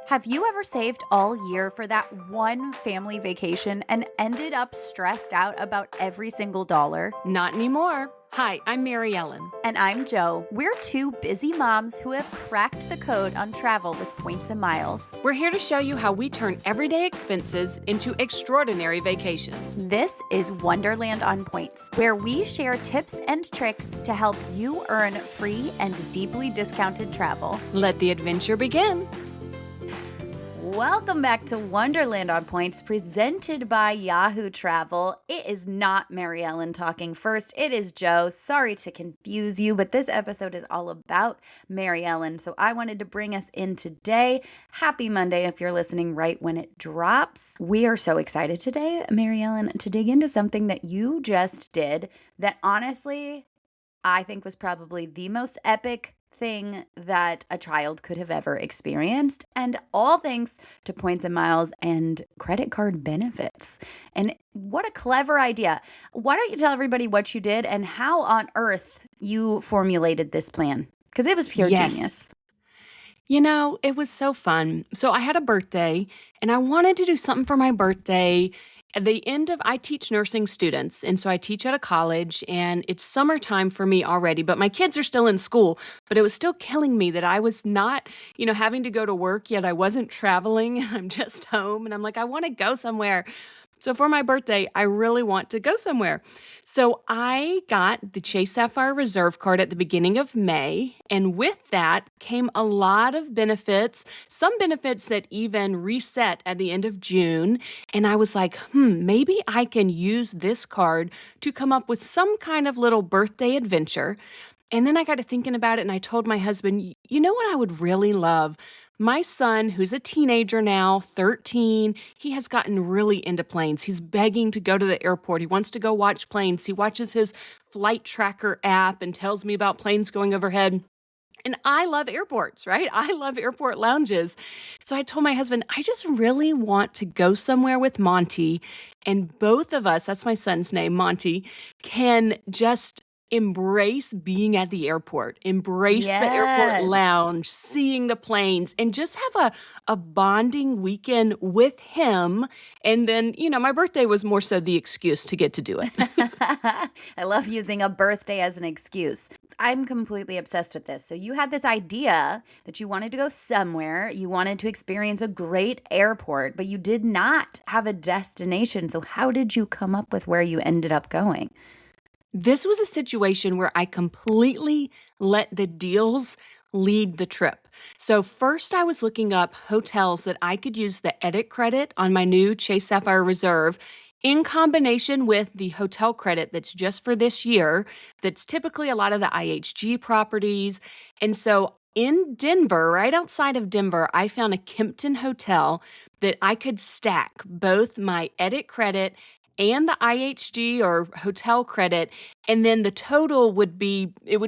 Have you ever saved all year for that one family vacation and ended up stressed out about every single dollar? Not anymore. Hi, I'm Mary Ellen. And I'm Joe. We're two busy moms who have cracked the code on travel with points and miles. We're here to show you how we turn everyday expenses into extraordinary vacations. This is Wonderland on Points, where we share tips and tricks to help you earn free and deeply discounted travel. Let the adventure begin. Welcome back to Wonderland on Points, presented by Yahoo Travel. It is not Mary Ellen talking first. It is Joe. Sorry to confuse you, but this episode is all about Mary Ellen, so I wanted to bring us in today. Happy Monday if you're listening right when it drops. We are so excited today, Mary Ellen, to dig into something that you just did that honestly, I think was probably the most epic thing that a child could have ever experienced, and all thanks to points and miles and credit card benefits. And what a clever idea. Why don't you tell everybody what you did and how on earth you formulated this plan? Because it was pure genius. You know, it was so fun. So I had a birthday and I wanted to do something for my birthday. At the end of, I teach nursing students, and so I teach at a college, and it's summertime for me already, but my kids are still in school, but it was still killing me that I was not, having to go to work, yet I wasn't traveling, and I'm just home, and I'm like, I want to go somewhere. So for my birthday, I really want to go somewhere. So I got the Chase Sapphire Reserve card at the beginning of May, and with that came a lot of benefits, some benefits that even reset at the end of June. And I was like, maybe I can use this card to come up with some kind of little birthday adventure. And then I got to thinking about it, and I told my husband, you know what I would really love? My son, who's a teenager now, 13, he has gotten really into planes. He's begging to go to the airport. He wants to go watch planes. He watches his flight tracker app and tells me about planes going overhead. And I love airports, right? I love airport lounges. So I told my husband, I just really want to go somewhere with Monty. And both of us, that's my son's name, Monty, can just embrace being at the airport, embrace the airport lounge, seeing the planes, and just have a bonding weekend with him. And then, my birthday was more so the excuse to get to do it. I love using a birthday as an excuse. I'm completely obsessed with this. So you had this idea that you wanted to go somewhere, you wanted to experience a great airport, but you did not have a destination. So how did you come up with where you ended up going? This was a situation where I completely let the deals lead the trip. So first I was looking up hotels that I could use the edit credit on my new Chase Sapphire Reserve in combination with the hotel credit that's just for this year, that's typically a lot of the IHG properties. And so in Denver, right outside of Denver, I found a Kimpton hotel that I could stack both my edit credit and the IHG or hotel credit, and then the total would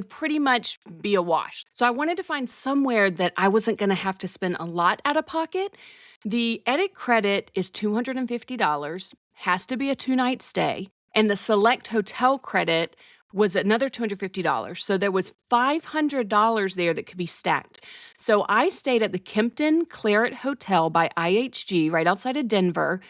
pretty much be a wash. So I wanted to find somewhere that I wasn't going to have to spend a lot out of pocket. The edit credit is $250, has to be a 2-night stay, and the select hotel credit was another $250. So there was $500 there that could be stacked. So I stayed at the Kimpton Claret Hotel by IHG right outside of Denver.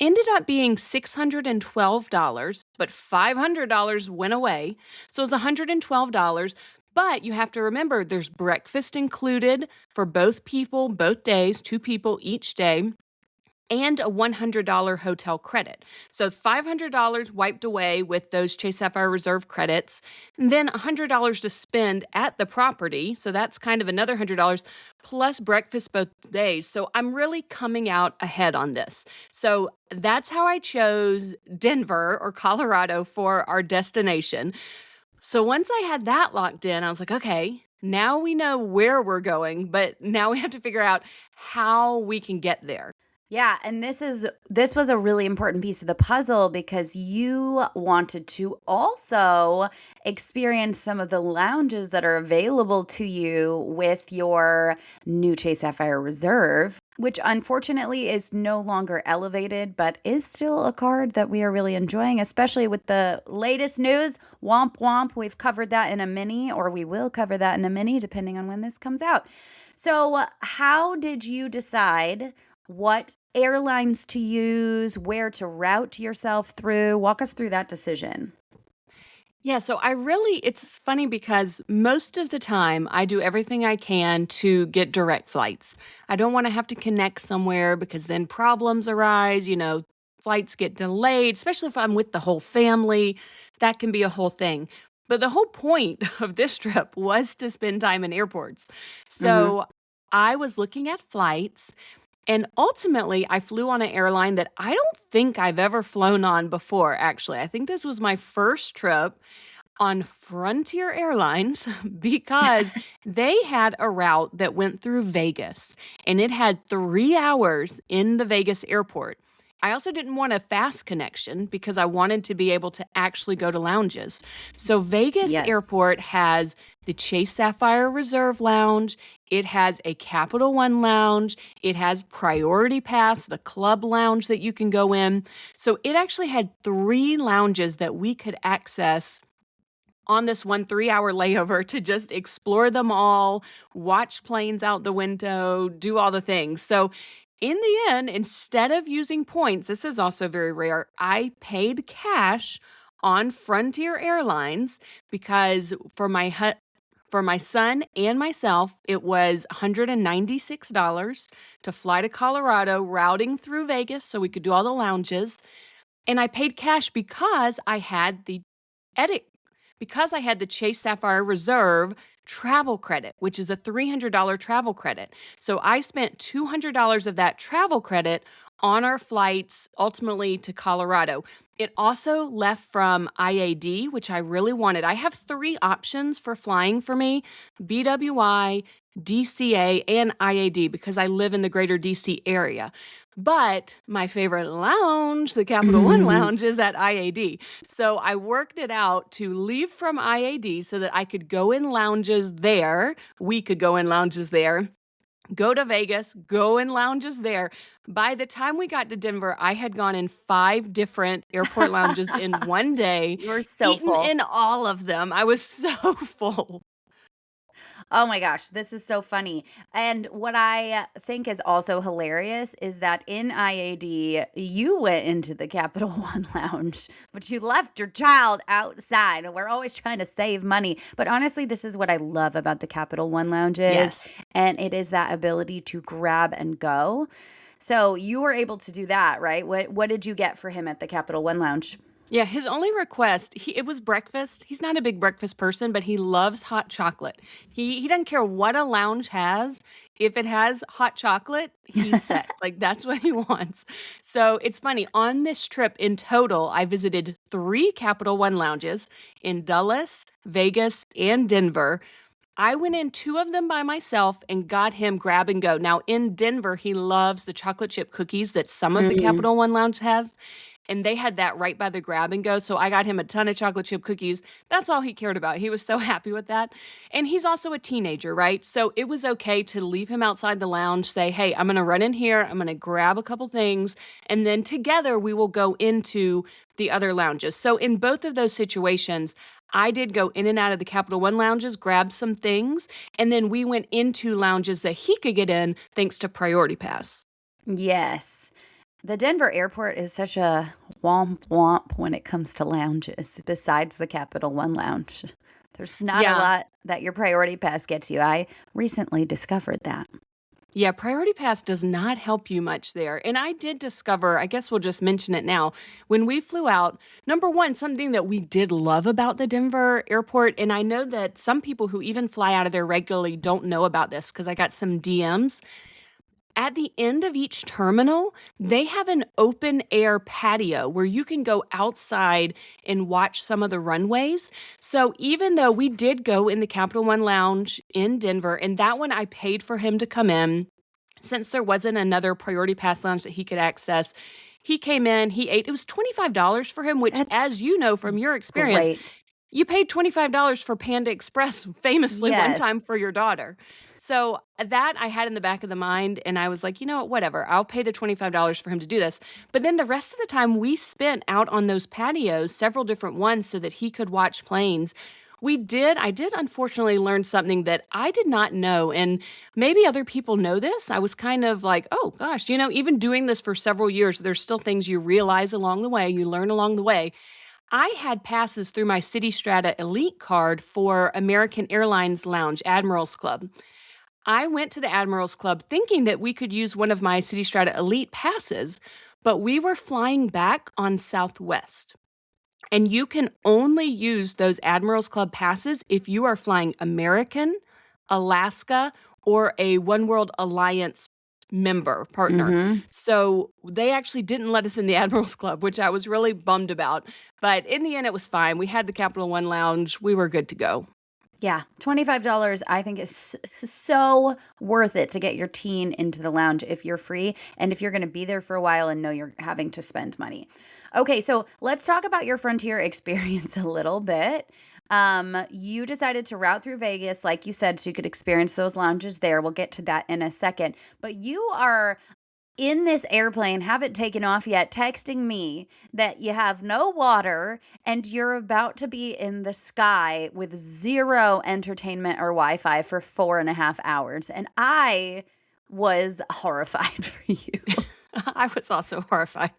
Ended up being $612, but $500 went away. So it was $112. But you have to remember there's breakfast included for both people, both days, 2 people each day, and a $100 hotel credit. So $500 wiped away with those Chase Sapphire Reserve credits, and then $100 to spend at the property. So that's kind of another $100 plus breakfast both days. So I'm really coming out ahead on this. So that's how I chose Denver or Colorado for our destination. So once I had that locked in, I was like, okay, now we know where we're going, but now we have to figure out how we can get there. Yeah, and this was a really important piece of the puzzle because you wanted to also experience some of the lounges that are available to you with your new Chase Sapphire Reserve, which unfortunately is no longer elevated, but is still a card that we are really enjoying, especially with the latest news. Womp womp. We've covered that in a mini, or we will cover that in a mini, depending on when this comes out. So, how did you decide what airlines to use, where to route yourself through? Walk us through that decision. Yeah, so it's funny because most of the time I do everything I can to get direct flights. I don't want to have to connect somewhere because then problems arise, flights get delayed, especially if I'm with the whole family. That can be a whole thing. But the whole point of this trip was to spend time in airports. Mhm. So I was looking at flights and ultimately, I flew on an airline that I don't think I've ever flown on before, actually. I think this was my first trip on Frontier Airlines because they had a route that went through Vegas and it had 3 hours in the Vegas airport. I also didn't want a fast connection because I wanted to be able to actually go to lounges. So, Vegas Yes. Airport has the Chase Sapphire Reserve Lounge, it has a Capital One Lounge, it has Priority Pass, the club lounge that you can go in. So, it actually had 3 lounges that we could access on this one 3 hour layover to just explore them all, watch planes out the window, do all the things. So, in the end, instead of using points, this is also very rare, I paid cash on Frontier Airlines because for my son and myself, it was $196 to fly to Colorado, routing through Vegas so we could do all the lounges. And I paid cash edit because I had the Chase Sapphire Reserve travel credit, which is a $300 travel credit. So I spent $200 of that travel credit on our flights ultimately to Colorado. It also left from IAD, which I really wanted. I have 3 options for flying for me: BWI, DCA, and IAD because I live in the greater DC area. But my favorite lounge, the Capital One Lounge, is at IAD. So I worked it out to leave from IAD so that I could go in lounges there. We could go in lounges there, go to Vegas, go in lounges there. By the time we got to Denver, I had gone in 5 different airport lounges in one day, You were so eaten full. in all of them. I was so full. Oh my gosh, this is so funny. And what I think is also hilarious is that in IAD, you went into the Capital One Lounge, but you left your child outside. And we're always trying to save money. But honestly, this is what I love about the Capital One Lounges, Yes. and it is that ability to grab and go. So you were able to do that, right? What did you get for him at the Capital One Lounge? Yeah, his only request, it was breakfast. He's not a big breakfast person, but he loves hot chocolate. He doesn't care what a lounge has. If it has hot chocolate, he's set. Like that's what he wants. So it's funny. On this trip in total, I visited 3 Capital One lounges in Dulles, Vegas, and Denver. I went in 2 of them by myself and got him grab and go. Now in Denver, he loves the chocolate chip cookies that some of the Mm. Capital One lounge have, and they had that right by the grab and go. So I got him a ton of chocolate chip cookies. That's all he cared about. He was so happy with that. And he's also a teenager, right? So it was okay to leave him outside the lounge, say, hey, I'm going to run in here, I'm going to grab a couple things, and then together we will go into the other lounges. So in both of those situations, I did go in and out of the Capital One lounges, grab some things, and then we went into lounges that he could get in thanks to Priority Pass. Yes. The Denver airport is such a womp womp when it comes to lounges, besides the Capital One lounge. There's not a Yeah. lot that your priority pass gets you. I recently discovered that. Yeah, Priority Pass does not help you much there. And I did discover, I guess we'll just mention it now. When we flew out, number one, something that we did love about the Denver airport, and I know that some people who even fly out of there regularly don't know about this because I got some DMs. At the end of each terminal, they have an open air patio where you can go outside and watch some of the runways. So even though we did go in the Capital One Lounge in Denver, and that one I paid for him to come in, since there wasn't another Priority Pass lounge that he could access, he came in, he ate. It was $25 for him, which, That's as you know from your experience, great. you paid $25 for Panda Express famously one Yes. time for your daughter. So that I had in the back of the mind, and I was like, you know what, whatever. I'll pay the $25 for him to do this. But then the rest of the time we spent out on those patios, several different ones, so that he could watch planes. We did. I did unfortunately learn something that I did not know, and maybe other people know this. I was kind of like, oh gosh, even doing this for several years, there's still things you realize along the way, you learn along the way. I had passes through my City Strata Elite card for American Airlines Lounge, Admirals Club. I went to the Admirals Club thinking that we could use one of my City Strata Elite passes, but we were flying back on Southwest. And you can only use those Admirals Club passes if you are flying American, Alaska, or a One World Alliance member, partner. Mm-hmm. So they actually didn't let us in the Admirals Club, which I was really bummed about. But in the end, it was fine. We had the Capital One Lounge. We were good to go. Yeah, $25 I think is so worth it to get your teen into the lounge if you're free and if you're going to be there for a while and know you're having to spend money. Okay, so let's talk about your Frontier experience a little bit. You decided to route through Vegas, like you said, so you could experience those lounges there. We'll get to that in a second. But you are in this airplane, haven't taken off yet, texting me that you have no water and you're about to be in the sky with zero entertainment or Wi-Fi for 4.5 hours. And I was horrified for you. I was also horrified.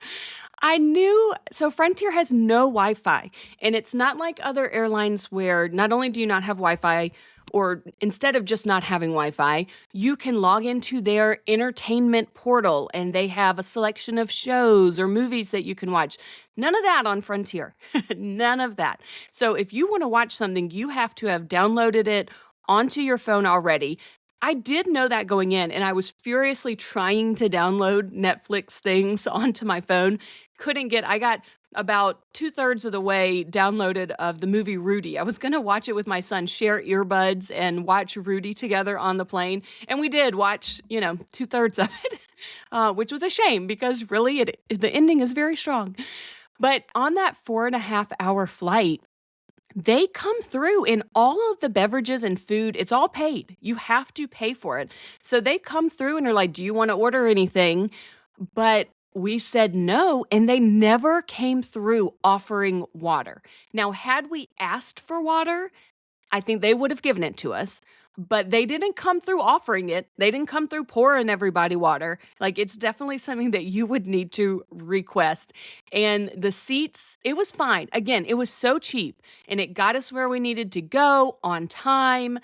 I knew, so Frontier has no Wi-Fi, and it's not like other airlines where not only do you not have Wi-Fi, or instead of just not having Wi-Fi, you can log into their entertainment portal, and they have a selection of shows or movies that you can watch. None of that on Frontier. None of that. So if you want to watch something, you have to have downloaded it onto your phone already. I did know that going in, and I was furiously trying to download Netflix things onto my phone. I got about 2/3 of the way downloaded of the movie Rudy. I was going to watch it with my son, share earbuds and watch Rudy together on the plane. And we did watch, 2/3 of it, which was a shame because really the ending is very strong. But on that 4.5 hour flight, they come through in all of the beverages and food. It's all paid. You have to pay for it. So they come through and are like, do you want to order anything? But we said no, and they never came through offering water. Now, had we asked for water, I think they would have given it to us, but they didn't come through offering it. They didn't come through pouring everybody water. Like, it's definitely something that you would need to request. And the seats, it was fine. Again, it was so cheap, and it got us where we needed to go on time.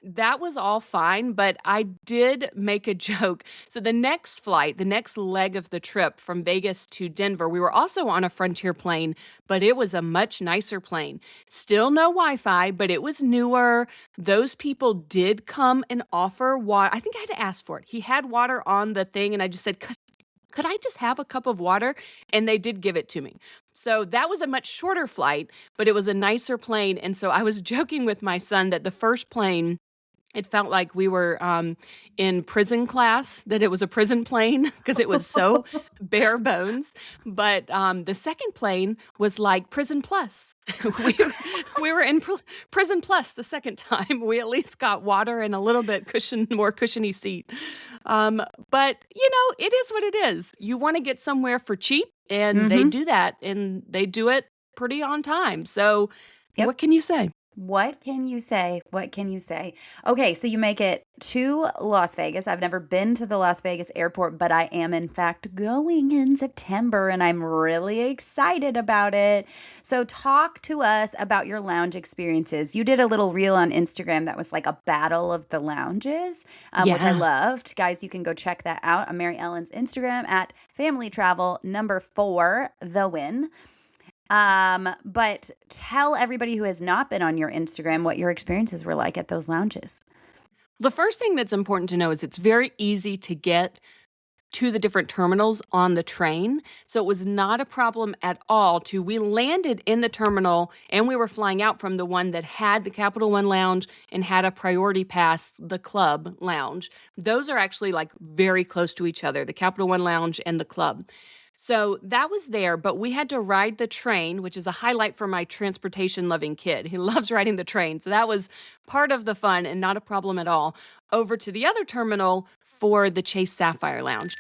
That was all fine, but I did make a joke. So the next flight, the next leg of the trip from Vegas to Denver, we were also on a Frontier plane, but it was a much nicer plane. Still no Wi-Fi, but it was newer. Those people did come and offer water. I think I had to ask for it. He had water on the thing, and I just said, could I just have a cup of water? And they did give it to me. So that was a much shorter flight, but it was a nicer plane. And so I was joking with my son that the first plane, it felt like we were in prison class, that it was a prison plane because it was so bare bones. But the second plane was like Prison Plus. we were in Prison Plus the second time. We at least got water and a little bit more cushiony seat. But, it is what it is. You want to get somewhere for cheap, and they do that, and they do it pretty on time. So What can you say? What can you say? What can you say? Okay, so you make it to Las Vegas. I've never been to the Las Vegas airport, but I am in fact going in September and I'm really excited about it. So talk to us about your lounge experiences. You did a little reel on Instagram that was like a battle of the lounges, which I loved. Guys, you can go check that out on Mary Ellen's Instagram at familytravel4 the win. But tell everybody who has not been on your Instagram what your experiences were like at those lounges. The first thing that's important to know is it's very easy to get to the different terminals on the train. So it was not a problem at all we landed in the terminal and we were flying out from the one that had the Capital One Lounge and had a priority pass, the Club Lounge. Those are actually like very close to each other, the Capital One Lounge and the Club. So that was there, but we had to ride the train, which is a highlight for my transportation-loving kid. He loves riding the train, so that was part of the fun and not a problem at all, over to the other terminal for the Chase Sapphire Lounge.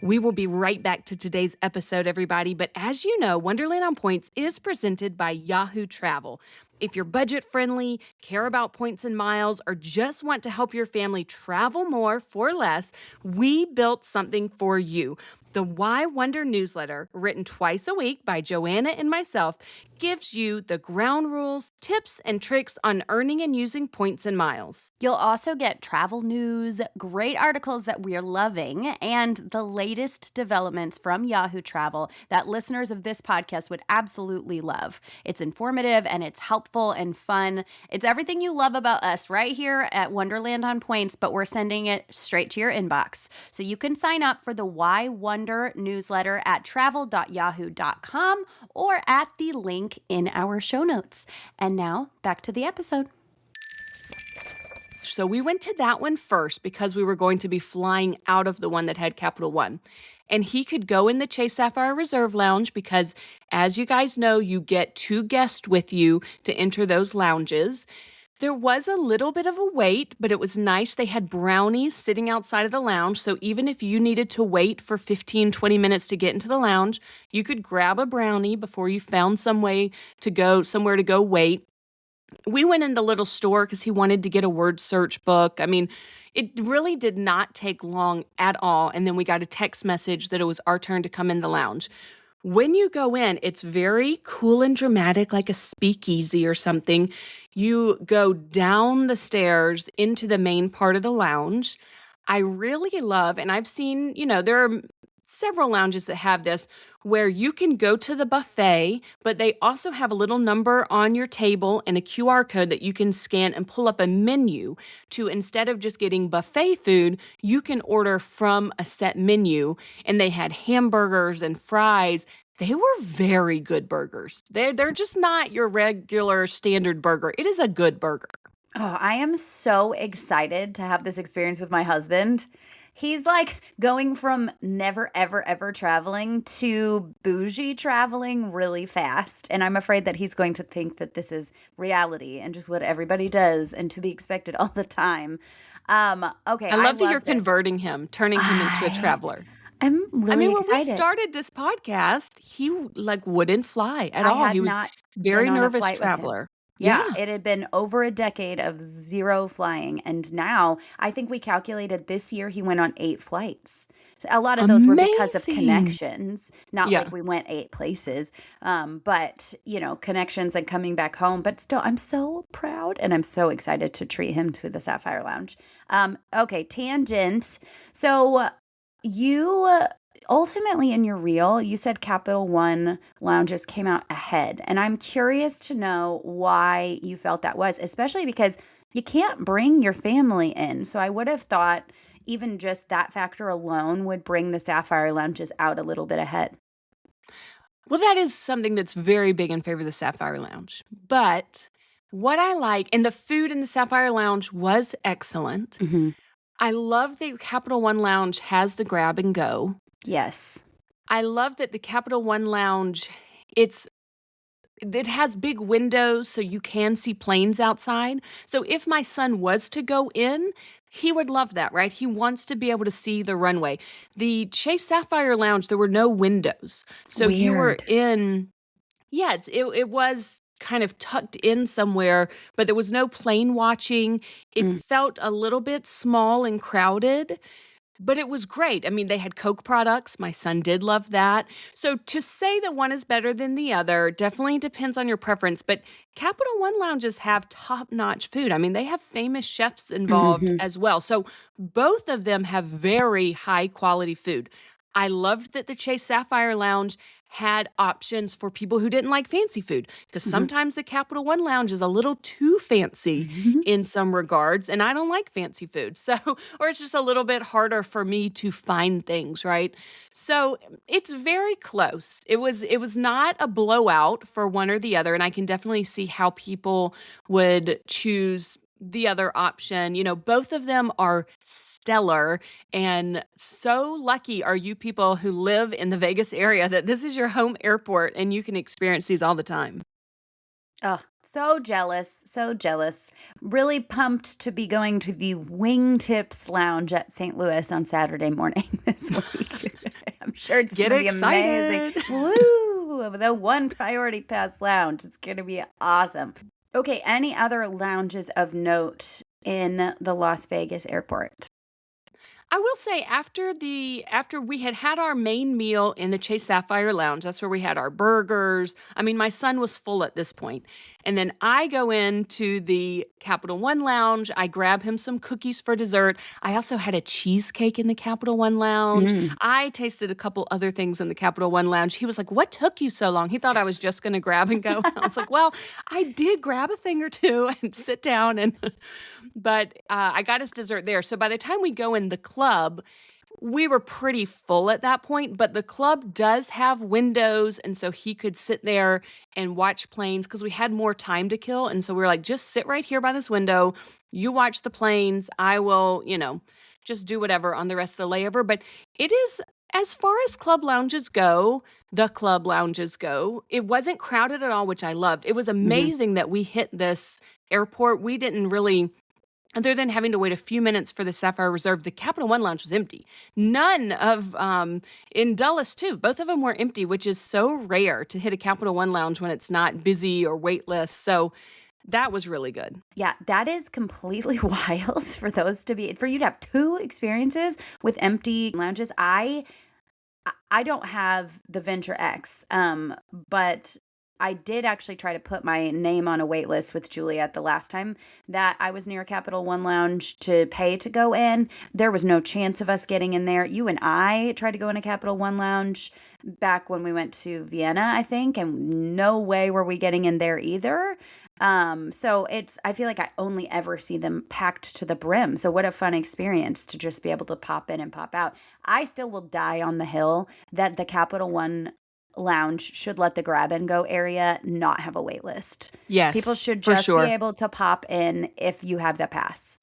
We will be right back to today's episode, everybody. But as you know, Wonderland on Points is presented by Yahoo Travel. If you're budget friendly, care about points and miles, or just want to help your family travel more for less, we built something for you. The Why Wonder newsletter, written twice a week by Joanna and myself, gives you the ground rules, tips, and tricks on earning and using points and miles. You'll also get travel news, great articles that we're loving, and the latest developments from Yahoo Travel that listeners of this podcast would absolutely love. It's informative and it's helpful and fun. It's everything you love about us right here at Wonderland on Points, but we're sending it straight to your inbox. So you can sign up for the Why Wonder newsletter at travel.yahoo.com or at the link in our show notes. And now back to the episode. So we went to that one first because we were going to be flying out of the one that had Capital One. And he could go in the Chase Sapphire Reserve Lounge because, as you guys know, you get 2 guests with you to enter those lounges. There was a little bit of a wait, but it was nice. They had brownies sitting outside of the lounge. So even if you needed to wait for 15, 20 minutes to get into the lounge, you could grab a brownie before you found somewhere to go wait. We went in the little store because he wanted to get a word search book. I mean, it really did not take long at all. And then we got a text message that it was our turn to come in the lounge. When you go in, it's very cool and dramatic, like a speakeasy or something. You go down the stairs into the main part of the lounge. I really love, and I've seen, there are several lounges that have this, where you can go to the buffet, but they also have a little number on your table and a QR code that you can scan and pull up a menu to, instead of just getting buffet food, you can order from a set menu. And they had hamburgers and fries. They were very good burgers. They're just not your regular standard burger. It is a good burger. Oh, I am so excited to have this experience with my husband. He's like going from never, ever, ever traveling to bougie traveling really fast. And I'm afraid that he's going to think that this is reality and just what everybody does and to be expected all the time. Okay, I love that you're this. converting him, turning him into a traveler. I'm really when excited. we started this podcast, he wouldn't fly at all. He was very nervous traveler. Yeah, it had been over a decade of zero flying. And now I think we calculated this year he went on 8 flights. A lot of those were because of connections, not like we went 8 places, but, connections and coming back home. But still, I'm so proud and I'm so excited to treat him to the Sapphire Lounge. Okay, tangents. So you ultimately in your reel, you said Capital One lounges came out ahead. And I'm curious to know why you felt that was, especially because you can't bring your family in. So I would have thought even just that factor alone would bring the Sapphire lounges out a little bit ahead. Well, that is something that's very big in favor of the Sapphire Lounge. But what I like, and the food in the Sapphire Lounge was excellent. Mm-hmm. I love that Capital One Lounge has the grab and go. Yes. I love that the Capital One Lounge, it has big windows so you can see planes outside. So if my son was to go in, he would love that, right? He wants to be able to see the runway. The Chase Sapphire Lounge, there were no windows. So you were in, it was kind of tucked in somewhere, but there was no plane watching. It felt a little bit small and crowded. But it was great. I mean, they had Coke products. My son did love that. So to say that one is better than the other definitely depends on your preference. But Capital One lounges have top-notch food. I mean, they have famous chefs involved as well. So both of them have very high-quality food. I loved that the Chase Sapphire Lounge had options for people who didn't like fancy food, because sometimes the Capital One Lounge is a little too fancy in some regards, and I don't like fancy food. So, or it's just a little bit harder for me to find things, right? So it's very close. It was not a blowout for one or the other, and I can definitely see how people would choose the other option. Both of them are stellar, and so lucky are you people who live in the Vegas area that this is your home airport and you can experience these all the time. Oh, so jealous, so jealous. Really pumped to be going to the Wingtips Lounge at St. Louis on Saturday morning this week. I'm sure it's Get going to be amazing. excited. Woo! The one priority pass lounge. It's going to be awesome. Okay, any other lounges of note in the Las Vegas airport? I will say after we had our main meal in the Chase Sapphire Lounge, that's where we had our burgers. I mean, my son was full at this point. And then I go into the Capital One Lounge. I grab him some cookies for dessert. I also had a cheesecake in the Capital One Lounge. Mm. I tasted a couple other things in the Capital One Lounge. He was like, "What took you so long?" He thought I was just going to grab and go. I was like, "Well, I did grab a thing or two and sit down and but I got his dessert there. So by the time we go in the club, we were pretty full at that point, but the club does have windows. And so he could sit there and watch planes because we had more time to kill. And so we were like, just sit right here by this window. You watch the planes. I will, just do whatever on the rest of the layover. But it is, as far as club lounges go, the club lounges go, it wasn't crowded at all, which I loved. It was amazing that we hit this airport. We didn't really. Other than having to wait a few minutes for the Sapphire Reserve, the Capital One Lounge was empty. None of, in Dulles too, both of them were empty, which is so rare to hit a Capital One Lounge when it's not busy or waitlist. So that was really good. Yeah, that is completely wild for you to have two experiences with empty lounges. I don't have the Venture X, but I did actually try to put my name on a wait list with Juliet the last time that I was near Capital One Lounge to pay to go in. There was no chance of us getting in there. You and I tried to go in a Capital One Lounge back when we went to Vienna, I think, and no way were we getting in there either. So I feel like I only ever see them packed to the brim. So what a fun experience to just be able to pop in and pop out. I still will die on the hill that the Capital One Lounge should let the grab and go area not have a wait list. Yes, People should for just sure. be able to pop in if you have the pass.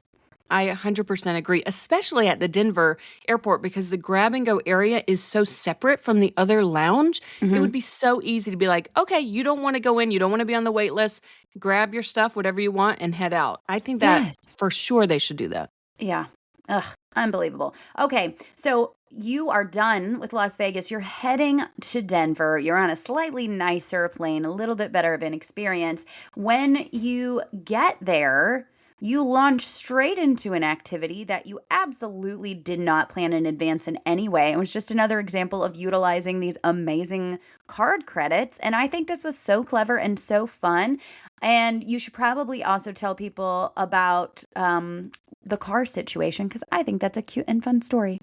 I 100% agree, especially at the Denver airport because the grab and go area is so separate from the other lounge. It would be so easy to be like, okay, you don't want to go in, you don't want to be on the wait list, grab your stuff, whatever you want, and head out. I think that Yes. for sure they should do that. Yeah. Ugh, unbelievable. Okay, so you are done with Las Vegas. You're heading to Denver. You're on a slightly nicer plane, a little bit better of an experience. When you get there, you launch straight into an activity that you absolutely did not plan in advance in any way. It was just another example of utilizing these amazing card credits. And I think this was so clever and so fun. And you should probably also tell people about the car situation because I think that's a cute and fun story.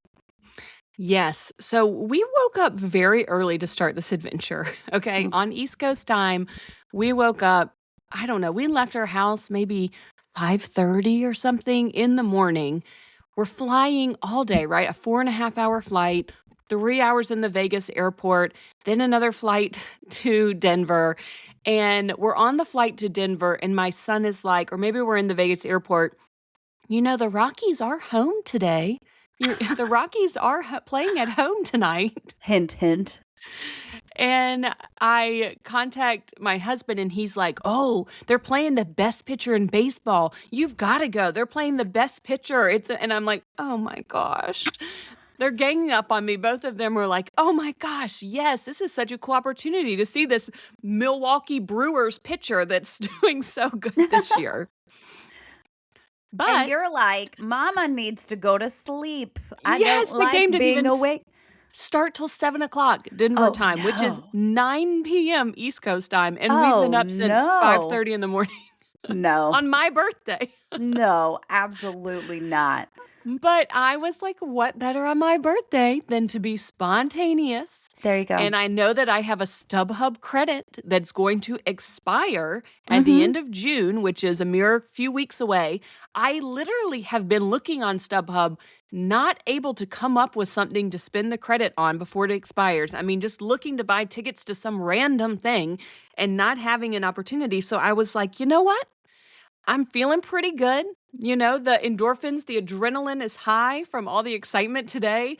Yes. So we woke up very early to start this adventure. Okay. On East Coast time, we woke up, I don't know, we left our house maybe 5:30 or something in the morning. We're flying all day, right? A 4.5 hour flight, 3 hours in the Vegas airport, then another flight to Denver. And we're on the flight to Denver, and my son is like, or maybe we're in the Vegas airport, the Rockies are home today. The Rockies are playing at home tonight. Hint, hint. And I contact my husband and he's like, "Oh, they're playing the best pitcher in baseball. You've got to go. They're playing the best pitcher." And I'm like, "Oh my gosh." They're ganging up on me. Both of them were like, "Oh my gosh, yes, this is such a cool opportunity to see this Milwaukee Brewers pitcher that's doing so good this year." But And you're like, Mama needs to go to sleep. I yes, don't the like game didn't being even awake. start till 7 o'clock Denver Oh, time, which is no. 9 p.m. East Coast time. And we've Oh, been up since no. 5:30 in the morning No. on my birthday. No, absolutely not. But I was like, what better on my birthday than to be spontaneous? There you go. And I know that I have a StubHub credit that's going to expire at the end of June, which is a mere few weeks away. I literally have been looking on StubHub, not able to come up with something to spend the credit on before it expires. I mean, just looking to buy tickets to some random thing and not having an opportunity. So I was like, you know what? I'm feeling pretty good. The endorphins, the adrenaline is high from all the excitement today.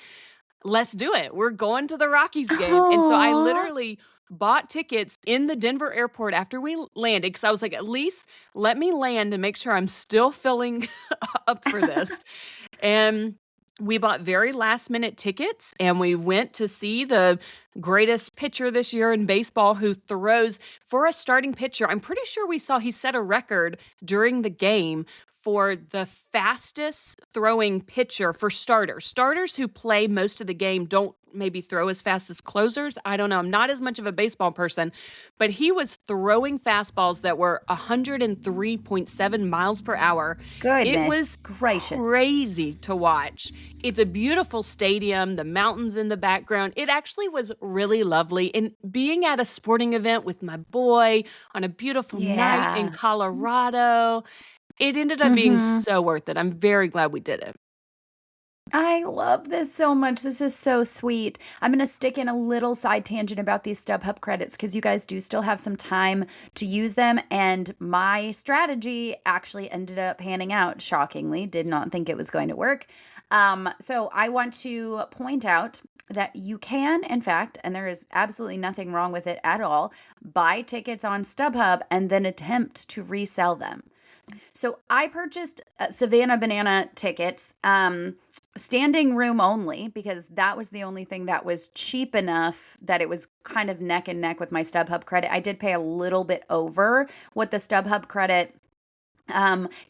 Let's do it. We're going to the Rockies game. And so I Aw. literally bought tickets in the Denver airport after we landed because I was like, at least let me land and make sure I'm still filling up for this. And We bought very last minute tickets and we went to see the greatest pitcher this year in baseball who throws for a starting pitcher. I'm pretty sure we saw he set a record during the game for the fastest throwing pitcher for starters. Starters who play most of the game don't maybe throw as fast as closers. I don't know. I'm not as much of a baseball person, but he was throwing fastballs that were 103.7 miles per hour. It Goodness was gracious. crazy to watch. It's a beautiful stadium, the mountains in the background. It actually was really lovely. And being at a sporting event with my boy on a beautiful night in Yeah. Colorado, it ended up being Mhm. so worth it. I'm very glad we did it. I love this so much. This is so sweet. I'm going to stick in a little side tangent about these StubHub credits because you guys do still have some time to use them. And my strategy actually ended up panning out, shockingly. Did not think it was going to work. So I want to point out that you can, in fact, and there is absolutely nothing wrong with it at all, buy tickets on StubHub and then attempt to resell them. So I purchased Savannah Banana tickets, standing room only, because that was the only thing that was cheap enough that it was kind of neck and neck with my StubHub credit. I did pay a little bit over what the StubHub credit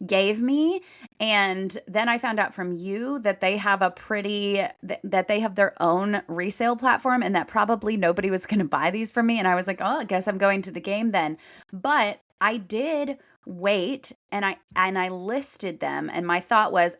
gave me, and then I found out from you that they have that they have their own resale platform, and that probably nobody was going to buy these from me. And I was like, oh, I guess I'm going to the game then. But I did wait, and I listed them, and my thought was,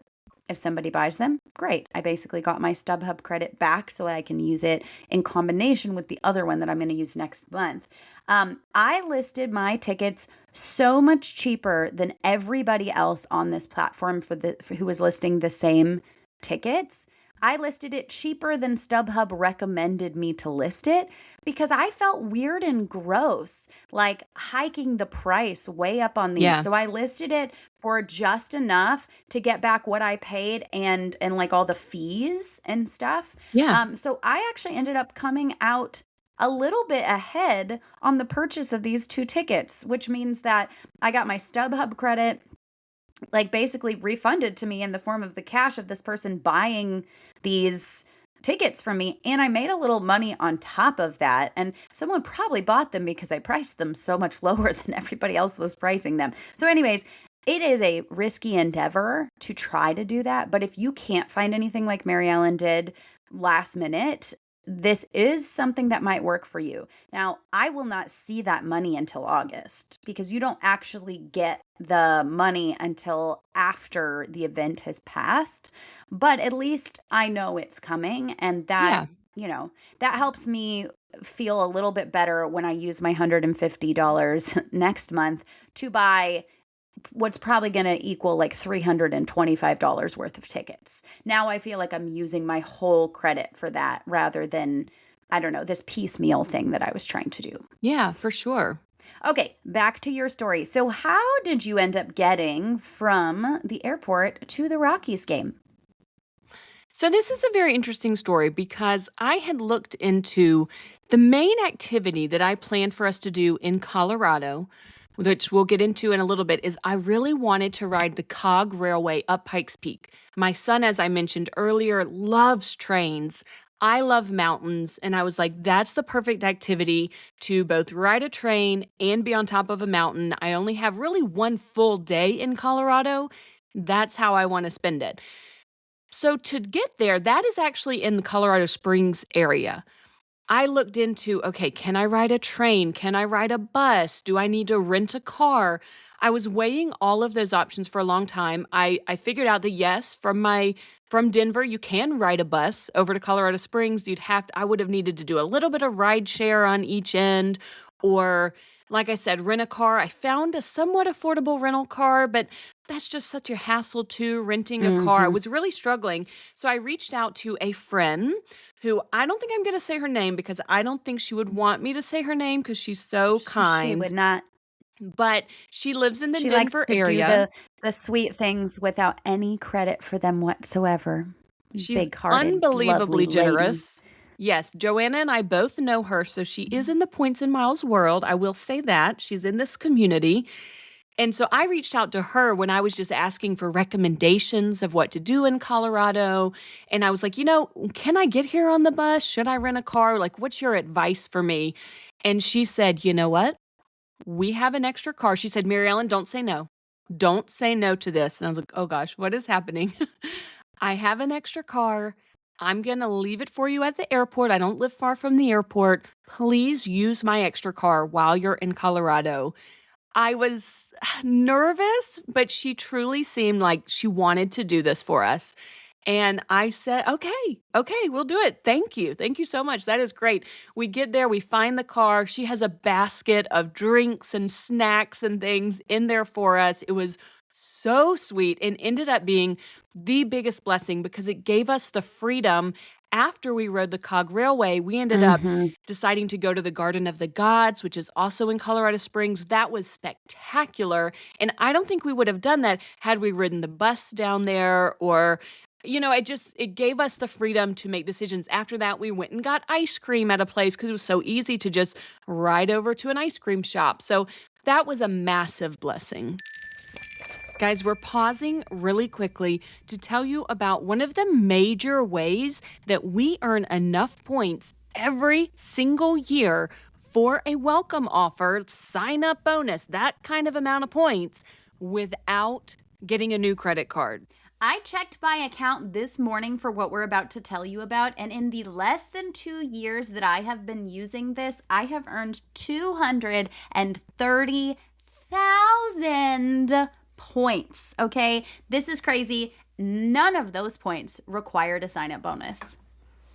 if somebody buys them, great. I basically got my StubHub credit back so I can use it in combination with the other one that I'm going to use next month. I listed my tickets so much cheaper than everybody else on this platform for who was listing the same tickets. I listed it cheaper than StubHub recommended me to list it because I felt weird and gross, like hiking the price way up on these. Yeah. So I listed it for just enough to get back what I paid and like all the fees and stuff. Yeah. So I actually ended up coming out a little bit ahead on the purchase of these two tickets, which means that I got my StubHub credit like basically refunded to me in the form of the cash of this person buying these tickets from me, and I made a little money on top of that. And someone probably bought them because I priced them so much lower than everybody else was pricing them. So anyways, it is a risky endeavor to try to do that, but if you can't find anything like Mary Ellen did last minute, this is something that might work for you. Now, I will not see that money until August because you don't actually get the money until after the event has passed. But at least I know it's coming, and that, Yeah. that helps me feel a little bit better when I use my $150 next month to buy what's probably going to equal like $325 worth of tickets. Now I feel like I'm using my whole credit for that rather than, I don't know, this piecemeal thing that I was trying to do. Yeah, for sure. Okay, back to your story. So, how did you end up getting from the airport to the Rockies game? So, this is a very interesting story because I had looked into the main activity that I planned for us to do in Colorado, which we'll get into in a little bit, is I really wanted to ride the Cog Railway up Pikes Peak. My son, as I mentioned earlier, loves trains. I love mountains, and I was like, that's the perfect activity to both ride a train and be on top of a mountain. I only have really one full day in Colorado. That's how I want to spend it. So to get there, that is actually in the Colorado Springs area. I looked into, okay, can I ride a train? Can I ride a bus? Do I need to rent a car? I was weighing all of those options for a long time. I figured out that yes, from Denver, you can ride a bus over to Colorado Springs. I would have needed to do a little bit of ride share on each end, or like I said, rent a car. I found a somewhat affordable rental car, but that's just such a hassle too, renting a car. I Mm-hmm. was really struggling. So I reached out to a friend who I don't think I'm going to say her name because I don't think she would want me to say her name because she's so She would kind. not. But she lives in the She likes Denver to do area. the sweet things without any credit for them whatsoever. She's Big-hearted, lovely unbelievably lady. generous. Yes, Joanna and I both know her, so she is in the points and miles world. I will say that. She's in this community. And so I reached out to her when I was just asking for recommendations of what to do in Colorado. And I was like, can I get here on the bus? Should I rent a car? Like, what's your advice for me? And she said, you know what? We have an extra car. She said, Mary Ellen, don't say no. Don't say no to this. And I was like, oh gosh, what is happening? I have an extra car. I'm going to leave it for you at the airport. I don't live far from the airport. Please use my extra car while you're in Colorado. I was nervous, but she truly seemed like she wanted to do this for us. And I said, okay, we'll do it. Thank you. Thank you so much. That is great. We get there, we find the car. She has a basket of drinks and snacks and things in there for us. It was so sweet and ended up being the biggest blessing because it gave us the freedom. After we rode the Cog Railway, we ended up deciding to go to the Garden of the Gods, which is also in Colorado Springs. That was spectacular. And I don't think we would have done that had we ridden the bus down there or it gave us the freedom to make decisions. After that, we went and got ice cream at a place because it was so easy to just ride over to an ice cream shop. So that was a massive blessing. Guys, we're pausing really quickly to tell you about one of the major ways that we earn enough points every single year for a welcome offer, sign-up bonus, that kind of amount of points without getting a new credit card. I checked my account this morning for what we're about to tell you about, and in the less than 2 years that I have been using this, I have earned 230,000 points, okay? This is crazy. None of those points required a sign-up bonus.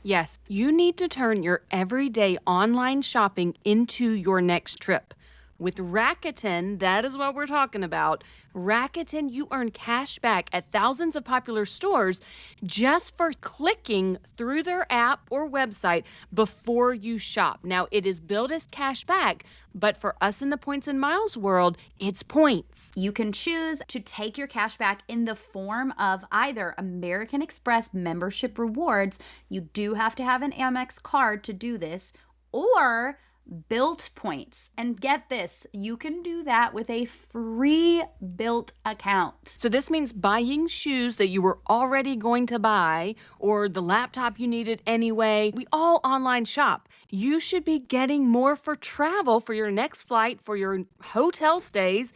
Yes, you need to turn your everyday online shopping into your next trip. With Rakuten, that is what we're talking about. Rakuten, you earn cash back at thousands of popular stores just for clicking through their app or website before you shop. Now, it is billed as cash back, but for us in the points and miles world, it's points. You can choose to take your cash back in the form of either American Express membership rewards. You do have to have an Amex card to do this, or Built points. And get this, you can do that with a free Built account. So this means buying shoes that you were already going to buy or the laptop you needed anyway. We all online shop. You should be getting more for travel, for your next flight, for your hotel stays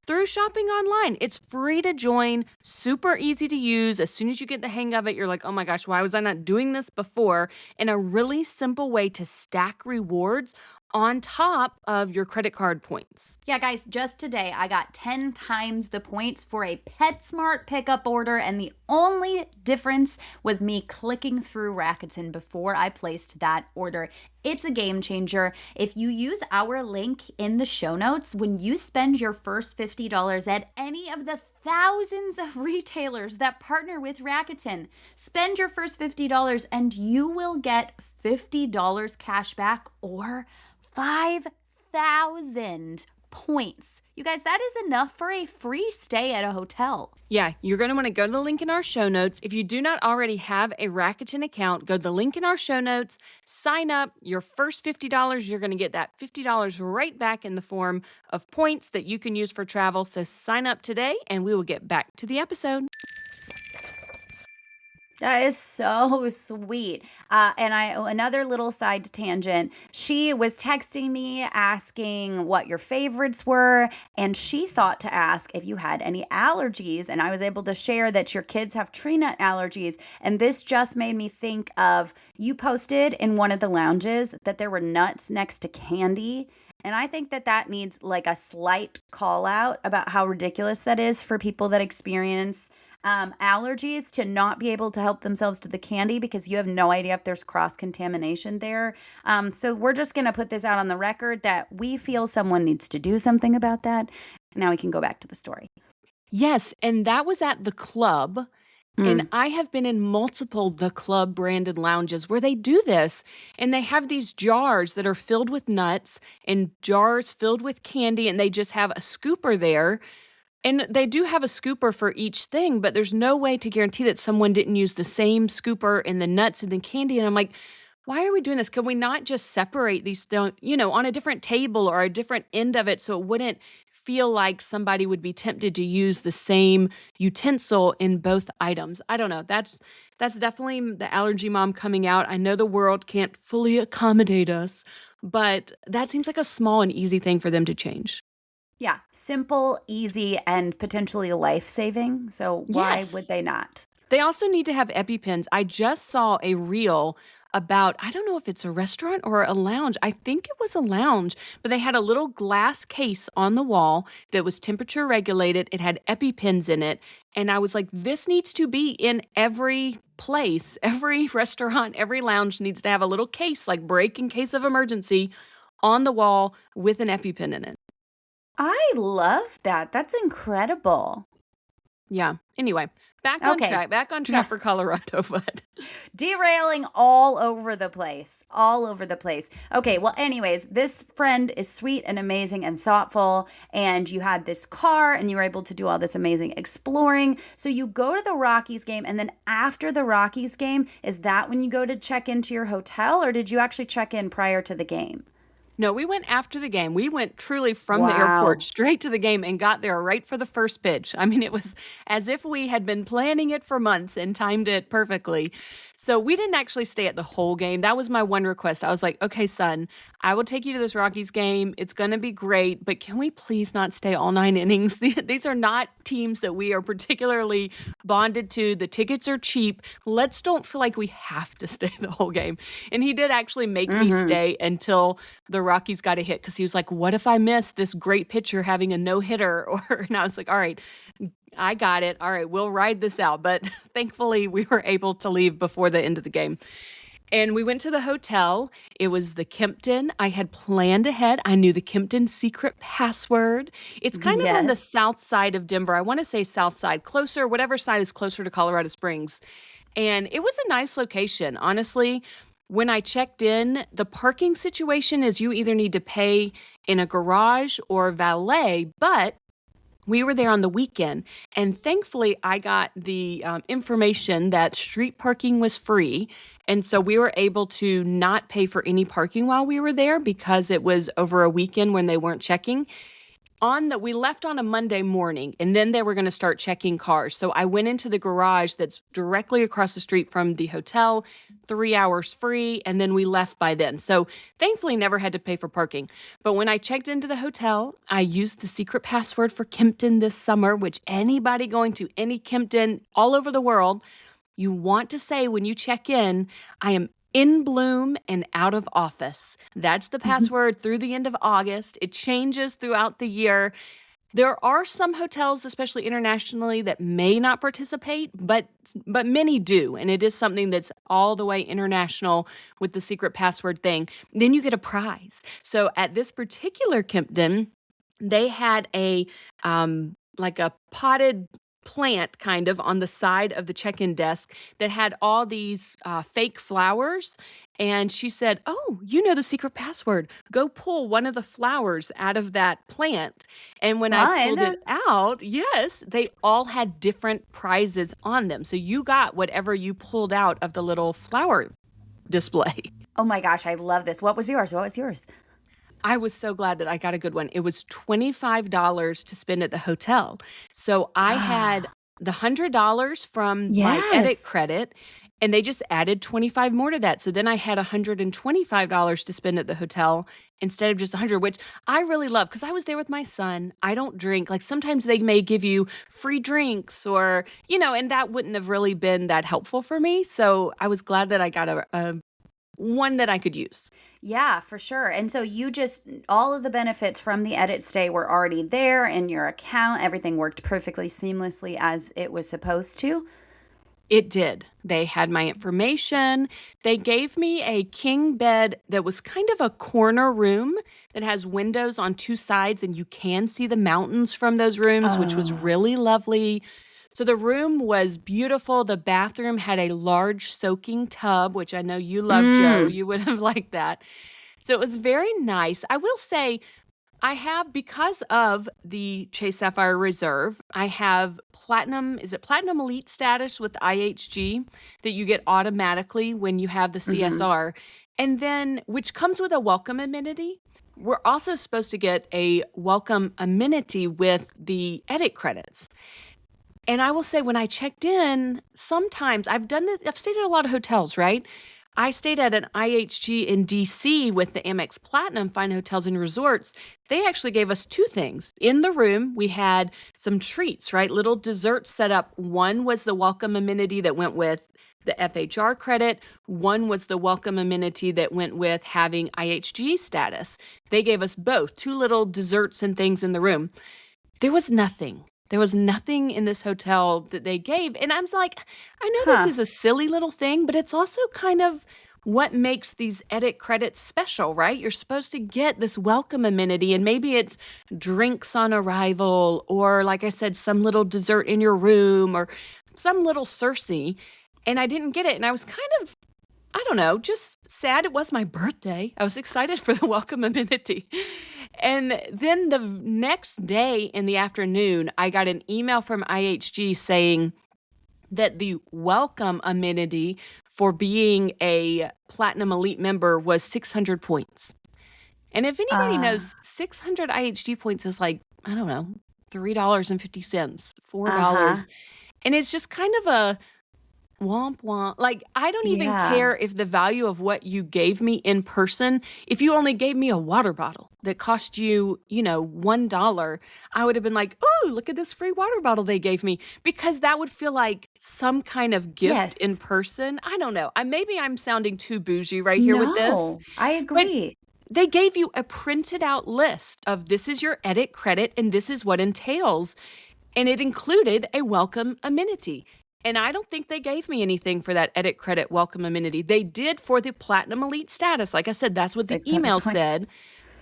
through shopping online. It's free to join, super easy to use. As soon as you get the hang of it, you're like, oh my gosh, why was I not doing this before? And a really simple way to stack rewards on top of your credit card points. Yeah, guys, just today I got 10 times the points for a PetSmart pickup order, and the only difference was me clicking through Rakuten before I placed that order. It's a game changer. If you use our link in the show notes, when you spend your first $50 at any of the thousands of retailers that partner with Rakuten, spend your first $50 and you will get $50 cash back or 5,000 points. You guys, that is enough for a free stay at a hotel. Yeah, you're going to want to go to the link in our show notes. If you do not already have a Rakuten account, go to the link in our show notes, sign up. Your first $50, you're going to get that $50 right back in the form of points that you can use for travel. So sign up today and we will get back to the episode. That is so sweet. Another little side tangent. She was texting me asking what your favorites were, and she thought to ask if you had any allergies. And I was able to share that your kids have tree nut allergies. And this just made me think of, you posted in one of the lounges that there were nuts next to candy. And I think that needs like a slight call out about how ridiculous that is for people that experience allergies to not be able to help themselves to the candy because you have no idea if there's cross-contamination there. So we're just going to put this out on the record that we feel someone needs to do something about that. Now we can go back to the story. Yes, and that was at the club. And I have been in multiple The Club branded lounges where they do this. And they have these jars that are filled with nuts and jars filled with candy. And they just have a scooper there. And they do have a scooper for each thing, but there's no way to guarantee that someone didn't use the same scooper in the nuts and the candy. And I'm like, Why are we doing this? Could we not just separate these, on a different table or a different end of it so it wouldn't feel like somebody would be tempted to use the same utensil in both items? I don't know. That's definitely the allergy mom coming out. I know the world can't fully accommodate us, but that seems like a small and easy thing for them to change. Yeah, simple, easy, and potentially life-saving. So why would Yes. they not? They also need to have EpiPens. I just saw a reel about, I don't know if it's a restaurant or a lounge. I think it was a lounge, but they had a little glass case on the wall that was temperature regulated. It had EpiPens in it. And I was like, this needs to be in every place. Every restaurant, every lounge needs to have a little case, like break in case of emergency, on the wall with an EpiPen in it. I love that. That's incredible. Yeah. Anyway, Okay. back on Yeah. track for Colorado, but Derailing all over the place. All over the place. Okay, well, anyways, this friend is sweet and amazing and thoughtful, and you had this car and you were able to do all this amazing exploring. So you go to the Rockies game, and then after the Rockies game, is that when you go to check into your hotel, or did you actually check in prior to the game? no, we went after the game. We went truly from the airport Wow. straight to the game and got there right for the first pitch. I mean, it was as if we had been planning it for months and timed it perfectly. So we didn't actually stay at the whole game. That was my one request. I was like, okay, son, I will take you to this Rockies game. It's going to be great, but can we please not stay all 9 innings? These are not teams that we are particularly bonded to. The tickets are cheap. Let's don't feel like we have to stay the whole game. And he did actually make me Mm-hmm. stay until the Rockies got a hit because he was like, what if I miss this great pitcher having a no hitter? And I was like, all right, I got it. All right, we'll ride this out. But thankfully, we were able to leave before the end of the game. And we went to the hotel. It was the Kimpton. I had planned ahead. I knew the Kimpton secret password. It's kind of on the Yes. south side of Denver. I want to say south side, closer, whatever side is closer to Colorado Springs. And it was a nice location, honestly. When I checked in, the parking situation is you either need to pay in a garage or valet, but we were there on the weekend, and thankfully, I got the information that street parking was free. And so we were able to not pay for any parking while we were there because it was over a weekend when they weren't checking. We left on a Monday morning, and then they were going to start checking cars. So I went into the garage that's directly across the street from the hotel, 3 hours free, and then we left by then. So thankfully never had to pay for parking. But when I checked into the hotel, I used the secret password for Kimpton this summer, which anybody going to any Kimpton all over the world, you want to say when you check in, I am in bloom and out of office. That's the password through the end of August. It changes throughout the year. There are some hotels, especially internationally, that may not participate, but many do, and it is something that's all the way international with the secret password thing. Then you get a prize. So at this particular Kimpton, they had a like a potted plant kind of on the side of the check-in desk that had all these fake flowers. And she said, oh, you know the secret password. Go pull one of the flowers out of that plant. And when I pulled it Fun. out, yes, they all had different prizes on them. So you got whatever you pulled out of the little flower display. Oh my gosh, I love this. What was yours? What was yours? I was so glad that I got a good one. It was $25 to spend at the hotel. So I had the $100 from my edit Yes. credit, and they just added 25 more to that. So then I had $125 to spend at the hotel instead of just 100, which I really love because I was there with my son. I don't drink. Like sometimes they may give you free drinks or, and that wouldn't have really been that helpful for me. So I was glad that I got a one that I could use. Yeah, for sure. And so all of the benefits from the edit stay were already there in your account. Everything worked perfectly seamlessly as it was supposed to. It did. They had my information. They gave me a king bed that was kind of a corner room that has windows on two sides, and you can see the mountains from those rooms, which was Oh. really lovely. So the room was beautiful. The bathroom had a large soaking tub, which I know you love, Joe. Mm. You would have liked that. So it was very nice. I will say, I have, because of the Chase Sapphire Reserve, I have platinum, is it platinum elite status with IHG that you get automatically when you have the Mhm. CSR, and then which comes with a welcome amenity. We're also supposed to get a welcome amenity with the edit credits. And I will say, when I checked in, sometimes I've done this, I've stayed at a lot of hotels, right? I stayed at an IHG in DC with the Amex Platinum Fine Hotels and Resorts. They actually gave us two things. In the room, we had some treats, right? Little desserts set up. One was the welcome amenity that went with the FHR credit. One was the welcome amenity that went with having IHG status. They gave us both, two little desserts and things in the room. There was nothing. There was nothing in this hotel that they gave. And I was like, I know this Huh. is a silly little thing, but it's also kind of what makes these edit credits special, right? You're supposed to get this welcome amenity, and maybe it's drinks on arrival, or like I said, some little dessert in your room, or some little Cersei. And I didn't get it. And I was kind of, I don't know, just sad. It was my birthday. I was excited for the welcome amenity. And then the next day in the afternoon, I got an email from IHG saying that the welcome amenity for being a Platinum Elite member was 600 points. And if anybody Uh, knows, 600 IHG points is like, I don't know, $3.50, uh-huh. $4. And it's just kind of a womp womp. Like, I don't even Yeah. care if the value of what you gave me in person, if you only gave me a water bottle that cost you, $1, I would have been like, oh, look at this free water bottle they gave me, because that would feel like some kind of gift in Yes. person. I don't know. Maybe I'm sounding too bougie right here with this, No, I but agree. they gave you a printed out list of this is your edit credit and this is what entails. And it included a welcome amenity. And I don't think they gave me anything for that edit credit welcome amenity. They did for the Platinum Elite status. Like I said, that's what the 600 email points. said,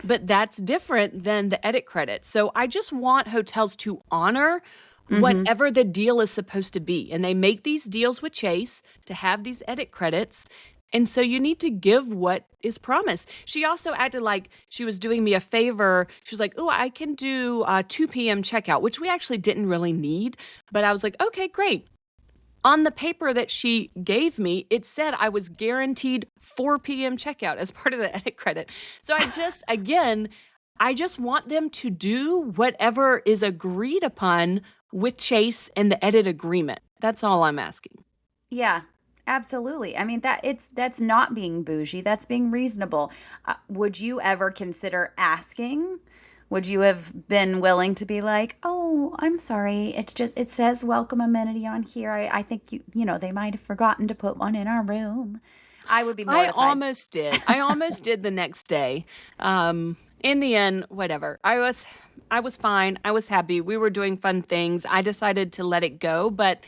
but that's different than the edit credit. So I just want hotels to honor Mhm. whatever the deal is supposed to be. And they make these deals with Chase to have these edit credits. And so you need to give what is promised. She also acted like she was doing me a favor. She was like, oh, I can do 2 p.m. checkout, which we actually didn't really need. But I was like, okay, great. On the paper that she gave me, it said I was guaranteed 4 p.m. checkout as part of the edit credit. So I just want them to do whatever is agreed upon with Chase and the edit agreement. That's all I'm asking. Yeah, absolutely. I mean, that's not being bougie, that's being reasonable. Would you ever consider asking? Would you have been willing to be like, "Oh, I'm sorry. It's just it says welcome amenity on here. I think they might have forgotten to put one in our room." I would be I mortified. almost did. I almost did the next day. In the end, whatever. I was fine. I was happy. We were doing fun things. I decided to let it go, but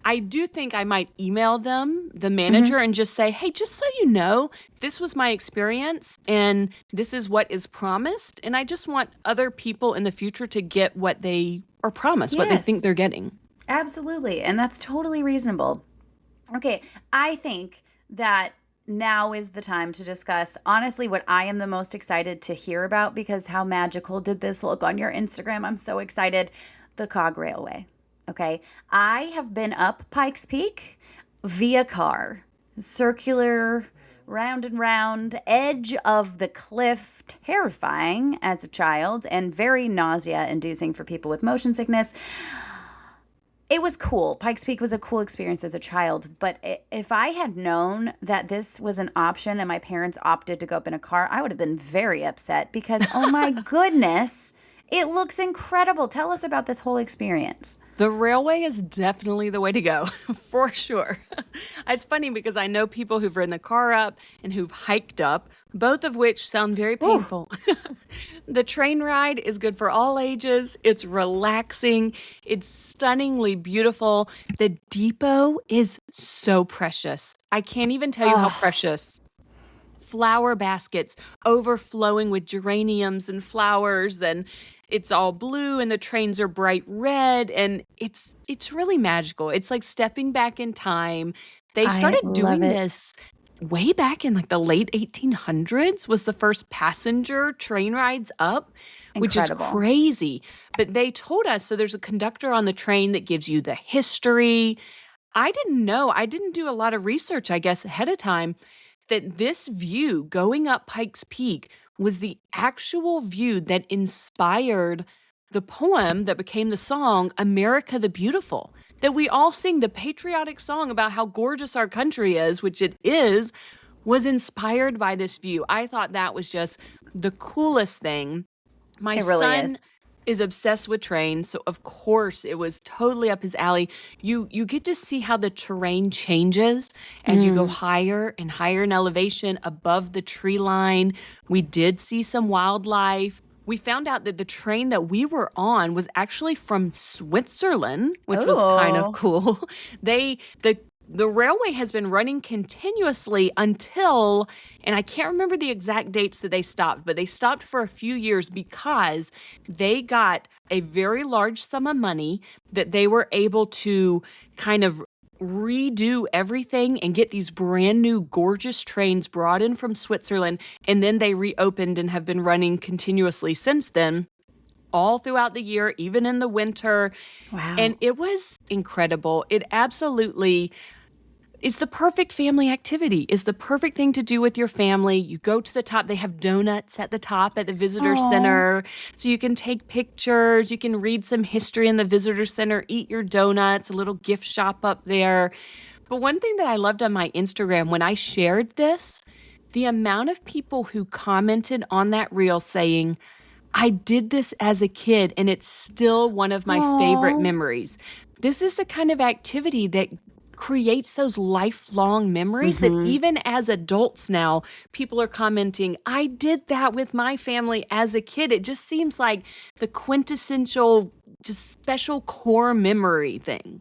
I do think I might email them, the Mhm. manager, and just say, hey, just so you know, this was my experience and this is what is promised. And I just want other people in the future to get what they are promised, what they think Yes, they're getting. absolutely. And that's totally reasonable. Okay, I think that now is the time to discuss honestly what I am the most excited to hear about, because how magical did this look on your Instagram? I'm so excited. The Cog Railway. Okay, I have been up Pikes Peak via car, circular, round and round, edge of the cliff, terrifying as a child and very nausea inducing for people with motion sickness. It was cool. Pikes Peak was a cool experience as a child, but if I had known that this was an option and my parents opted to go up in a car, I would have been very upset because, oh my goodness, it looks incredible. Tell us about this whole experience. The railway is definitely the way to go, for sure. It's funny because I know people who've ridden the car up and who've hiked up, both of which sound very Whew. painful. The train ride is good for all ages. It's relaxing. It's stunningly beautiful. The depot is so precious. I can't even tell you how Oh, precious. Flower baskets overflowing with geraniums and flowers, and it's all blue and the trains are bright red, and it's really magical. It's like stepping back in time. They I started love doing it. this way back in like the late 1800s was the first passenger train rides up, which is Incredible. crazy. But they told us, so there's a conductor on the train that gives you the history. I didn't know. I didn't do a lot of research, I guess, ahead of time, that this view going up Pikes Peak was the actual view that inspired the poem that became the song America the Beautiful. That we all sing the patriotic song about how gorgeous our country is, which it is, was inspired by this view. I thought that was just the coolest thing. My It really is. son is obsessed with trains, so of course it was totally up his alley. You get to see how the terrain changes as you go Mm. higher and higher in elevation above the tree line. We did see some wildlife. We found out that the train that we were on was actually from Switzerland, which was kind of Oh. cool. They the railway has been running continuously until, and I can't remember the exact dates that they stopped, but they stopped for a few years because they got a very large sum of money that they were able to kind of redo everything and get these brand new gorgeous trains brought in from Switzerland. And then they reopened and have been running continuously since then, all throughout the year, even in the winter. Wow. And it was incredible. It absolutely is the perfect family activity, is the perfect thing to do with your family. You go to the top. They have donuts at the top at the visitor Oh. center. So you can take pictures. You can read some history in the visitor center, eat your donuts, a little gift shop up there. But one thing that I loved on my Instagram when I shared this, the amount of people who commented on that reel saying, I did this as a kid and it's still one of my favorite Oh. memories. This is the kind of activity that creates those lifelong memories that Mhm. even as adults now, people are commenting, I did that with my family as a kid. It just seems like the quintessential, just special core memory thing.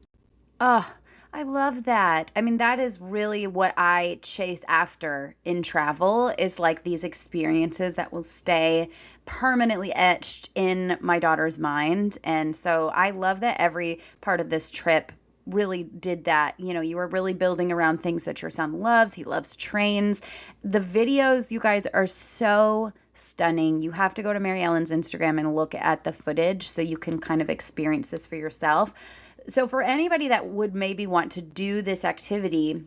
Oh, I love that. I mean, that is really what I chase after in travel is like these experiences that will stay permanently etched in my daughter's mind. And so I love that every part of this trip really did that. You know, you were really building around things that your son loves. He loves trains. The videos, you guys, are so stunning. You have to go to Mary Ellen's Instagram and look at the footage so you can kind of experience this for yourself. So, for anybody that would maybe want to do this activity,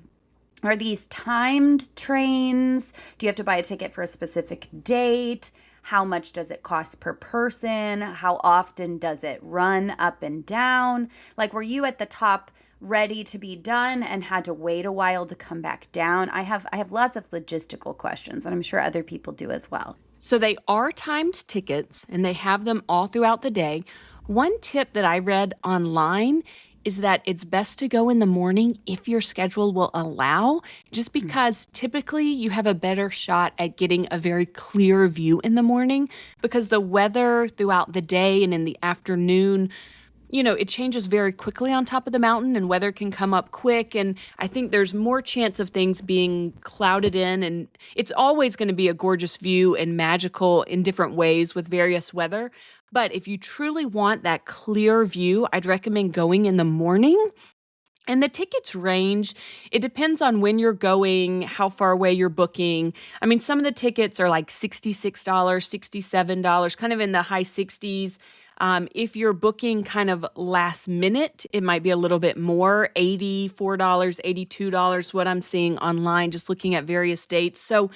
are these timed trains? Do you have to buy a ticket for a specific date? How much does it cost per person? How often does it run up and down? Like, were you at the top ready to be done and had to wait a while to come back down? I have lots of logistical questions, and I'm sure other people do as well. So they are timed tickets and they have them all throughout the day. One tip that I read online is that it's best to go in the morning if your schedule will allow, just because typically you have a better shot at getting a very clear view in the morning because the weather throughout the day and in the afternoon, it changes very quickly on top of the mountain and weather can come up quick. And I think there's more chance of things being clouded in. And it's always going to be a gorgeous view and magical in different ways with various weather. But if you truly want that clear view, I'd recommend going in the morning. And the tickets range. It depends on when you're going, how far away you're booking. I mean, some of the tickets are like $66, $67, kind of in the high 60s. If you're booking kind of last minute, it might be a little bit more, $84, $82, what I'm seeing online, just looking at various dates. So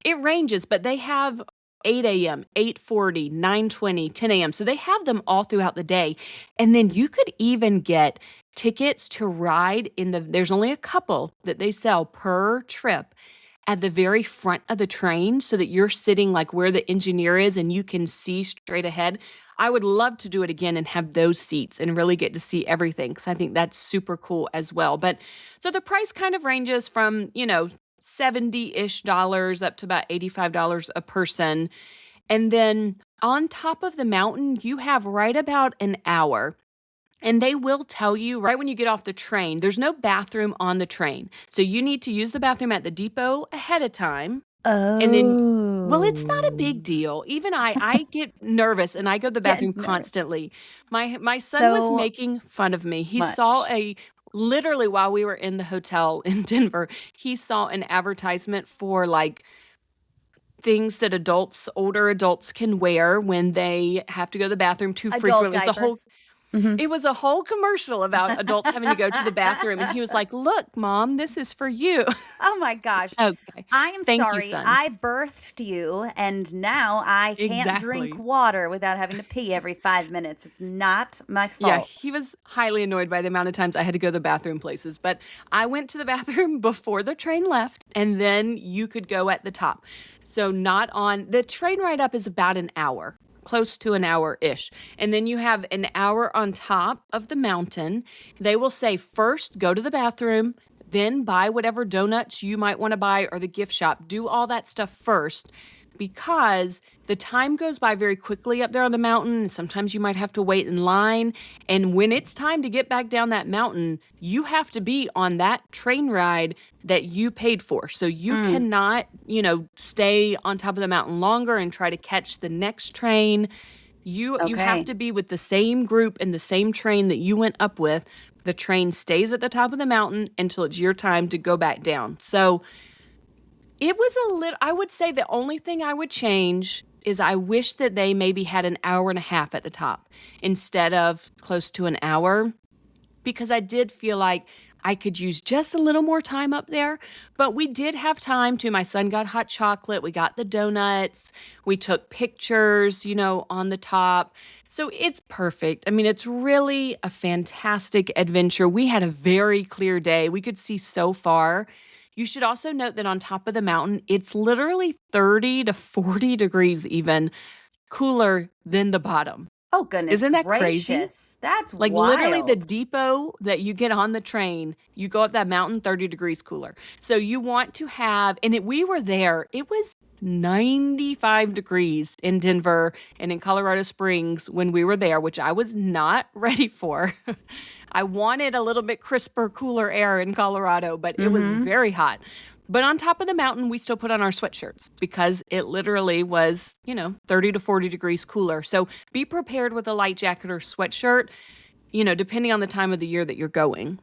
it ranges, but they have 8 a.m., 8:40, 9:20, 10 a.m. So they have them all throughout the day. And then you could even get tickets to ride there's only a couple that they sell per trip at the very front of the train so that you're sitting like where the engineer is and you can see straight ahead. I would love to do it again and have those seats and really get to see everything because I think that's super cool as well. But so the price kind of ranges from, 70-ish dollars up to about $85 a person. And then on top of the mountain, you have right about an hour. And they will tell you right when you get off the train, there's no bathroom on the train. So you need to use the bathroom at the depot ahead of time. And then, well, it's not a big Oh. deal. Even I get nervous and I go to the bathroom Get nervous. constantly. My son was So making fun of me. He saw much. a literally while we were in the hotel in Denver, he saw an advertisement for like things that older adults can wear when they have to go to the bathroom too Adult frequently. diapers. Mhm. It was a whole commercial about adults having to go to the bathroom, and he was like, "Look, Mom, this is for you." Oh my gosh. Okay. I am Thank you, sorry. son. I birthed you, and now I can't drink Exactly. water without having to pee every 5 minutes. It's not my Yeah, he fault. was highly annoyed by the amount of times I had to go to the bathroom places, but I went to the bathroom before the train left, and then you could go at the top. So not on the train ride up is about an hour, close to an hour-ish. And then you have an hour on top of the mountain. They will say first go to the bathroom, then buy whatever donuts you might want to buy or the gift shop. Do all that stuff first because the time goes by very quickly up there on the mountain. And sometimes you might have to wait in line. And when it's time to get back down that mountain, you have to be on that train ride that you paid for. So you cannot, stay on top of the mountain longer and try to catch the next train. You have Okay. to be with the same group and the same train that you went up with. The train stays at the top of the mountain until it's your time to go back down. So it was a little, I would say the only thing I would change is I wish that they maybe had an hour and a half at the top instead of close to an hour, because I did feel like I could use just a little more time up there. But we did have time to. My son got hot chocolate. We got the donuts. We took pictures, on the top. So it's perfect. I mean, it's really a fantastic adventure. We had a very clear day. We could see so far. You should also note that on top of the mountain, it's literally 30 to 40 degrees even cooler than the bottom. Oh, goodness Isn't that crazy? gracious. That's Like literally the wild. depot that you get on the train, you go up that mountain 30 degrees cooler. So you want to have, we were there, it was 95 degrees in Denver and in Colorado Springs when we were there, which I was not ready for. I wanted a little bit crisper, cooler air in Colorado, but it was very hot. But on top of the mountain, we still put on our sweatshirts because it literally was, 30 to 40 degrees cooler. So be prepared with a light jacket or sweatshirt, depending on the time of the year that you're going.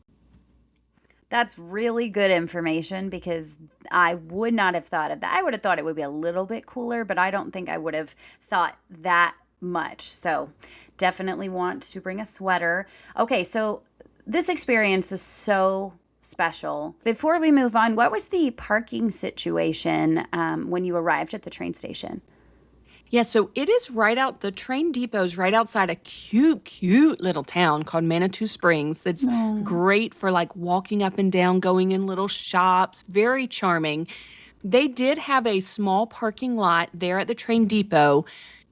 That's really good information because I would not have thought of that. I would have thought it would be a little bit cooler, but I don't think I would have thought that much. So definitely want to bring a sweater. Okay, so this experience is so special. Before we move on, what was the parking situation when you arrived at the train station? Yeah, so it is the train depot's right outside a cute, cute little town called Manitou Springs that's great for like walking up and down, going in little shops, very charming. They did have a small parking lot there at the train depot.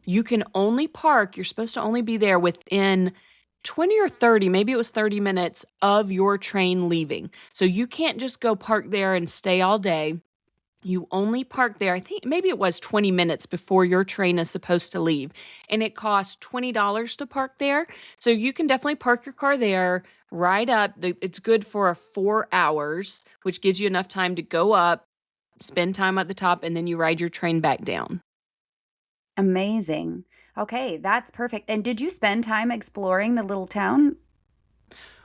You can only park, you're supposed to only be there within 20 or 30, maybe it was 30 minutes of your train leaving. So you can't just go park there and stay all day. You only park there, I think maybe it was 20 minutes before your train is supposed to leave. And it costs $20 to park there. So you can definitely park your car there, ride up. It's good for 4 hours, which gives you enough time to go up, spend time at the top, and then you ride your train back down. Amazing. Okay, that's perfect. And did you spend time exploring the little town?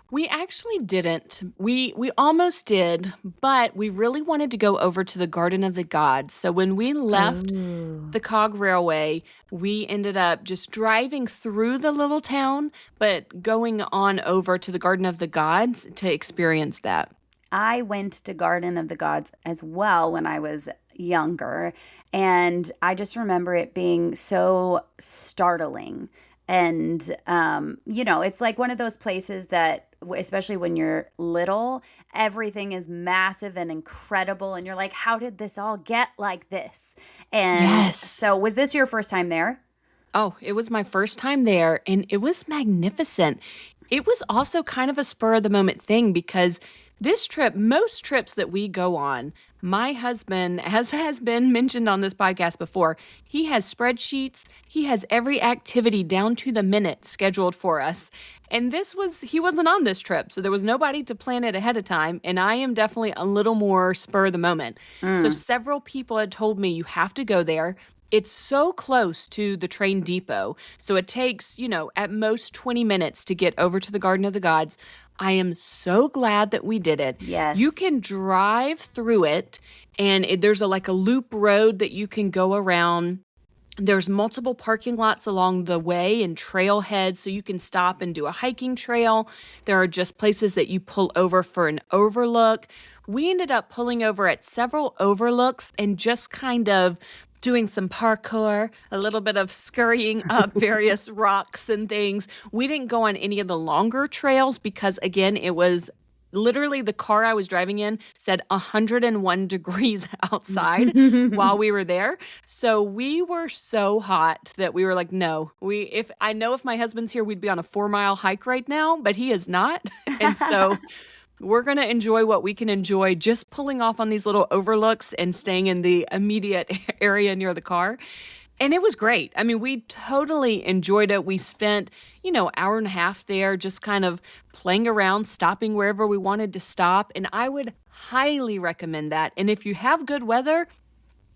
We actually didn't. We almost did, but we really wanted to go over to the Garden of the Gods. So when we left Oh. the Cog Railway, we ended up just driving through the little town, but going on over to the Garden of the Gods to experience that. I went to Garden of the Gods as well when I was younger, and I just remember it being so startling. And it's like one of those places that especially when you're little, everything is massive and incredible and you're like, how did this all get like this? And Yes. so was this your first time there? Oh, it was my first time there, and it was magnificent. It was also kind of a spur of the moment thing because this trip, most trips that we go on, my husband, as has been mentioned on this podcast before, he has spreadsheets. He has every activity down to the minute scheduled for us. And he wasn't on this trip, so there was nobody to plan it ahead of time. And I am definitely a little more spur of the moment. So several people had told me you have to go there. It's so close to the train depot. So it takes, at most 20 minutes to get over to the Garden of the Gods. I am so glad that we did it. You Yes. can drive through it, and there's like a loop road that you can go around. There's multiple parking lots along the way and trailheads, so you can stop and do a hiking trail. There are just places that you pull over for an overlook. We ended up pulling over at several overlooks and just kind of doing some parkour, a little bit of scurrying up various rocks and things. We didn't go on any of the longer trails because, again, it was literally the car I was driving in said 101 degrees outside while we were there. So we were so hot that we were like, no, if my husband's here, we'd be on a 4-mile hike right now, but he is not. And so we're going to enjoy what we can enjoy just pulling off on these little overlooks and staying in the immediate area near the car. And it was great. I mean, we totally enjoyed it. We spent, hour and a half there just kind of playing around, stopping wherever we wanted to stop. And I would highly recommend that. And if you have good weather,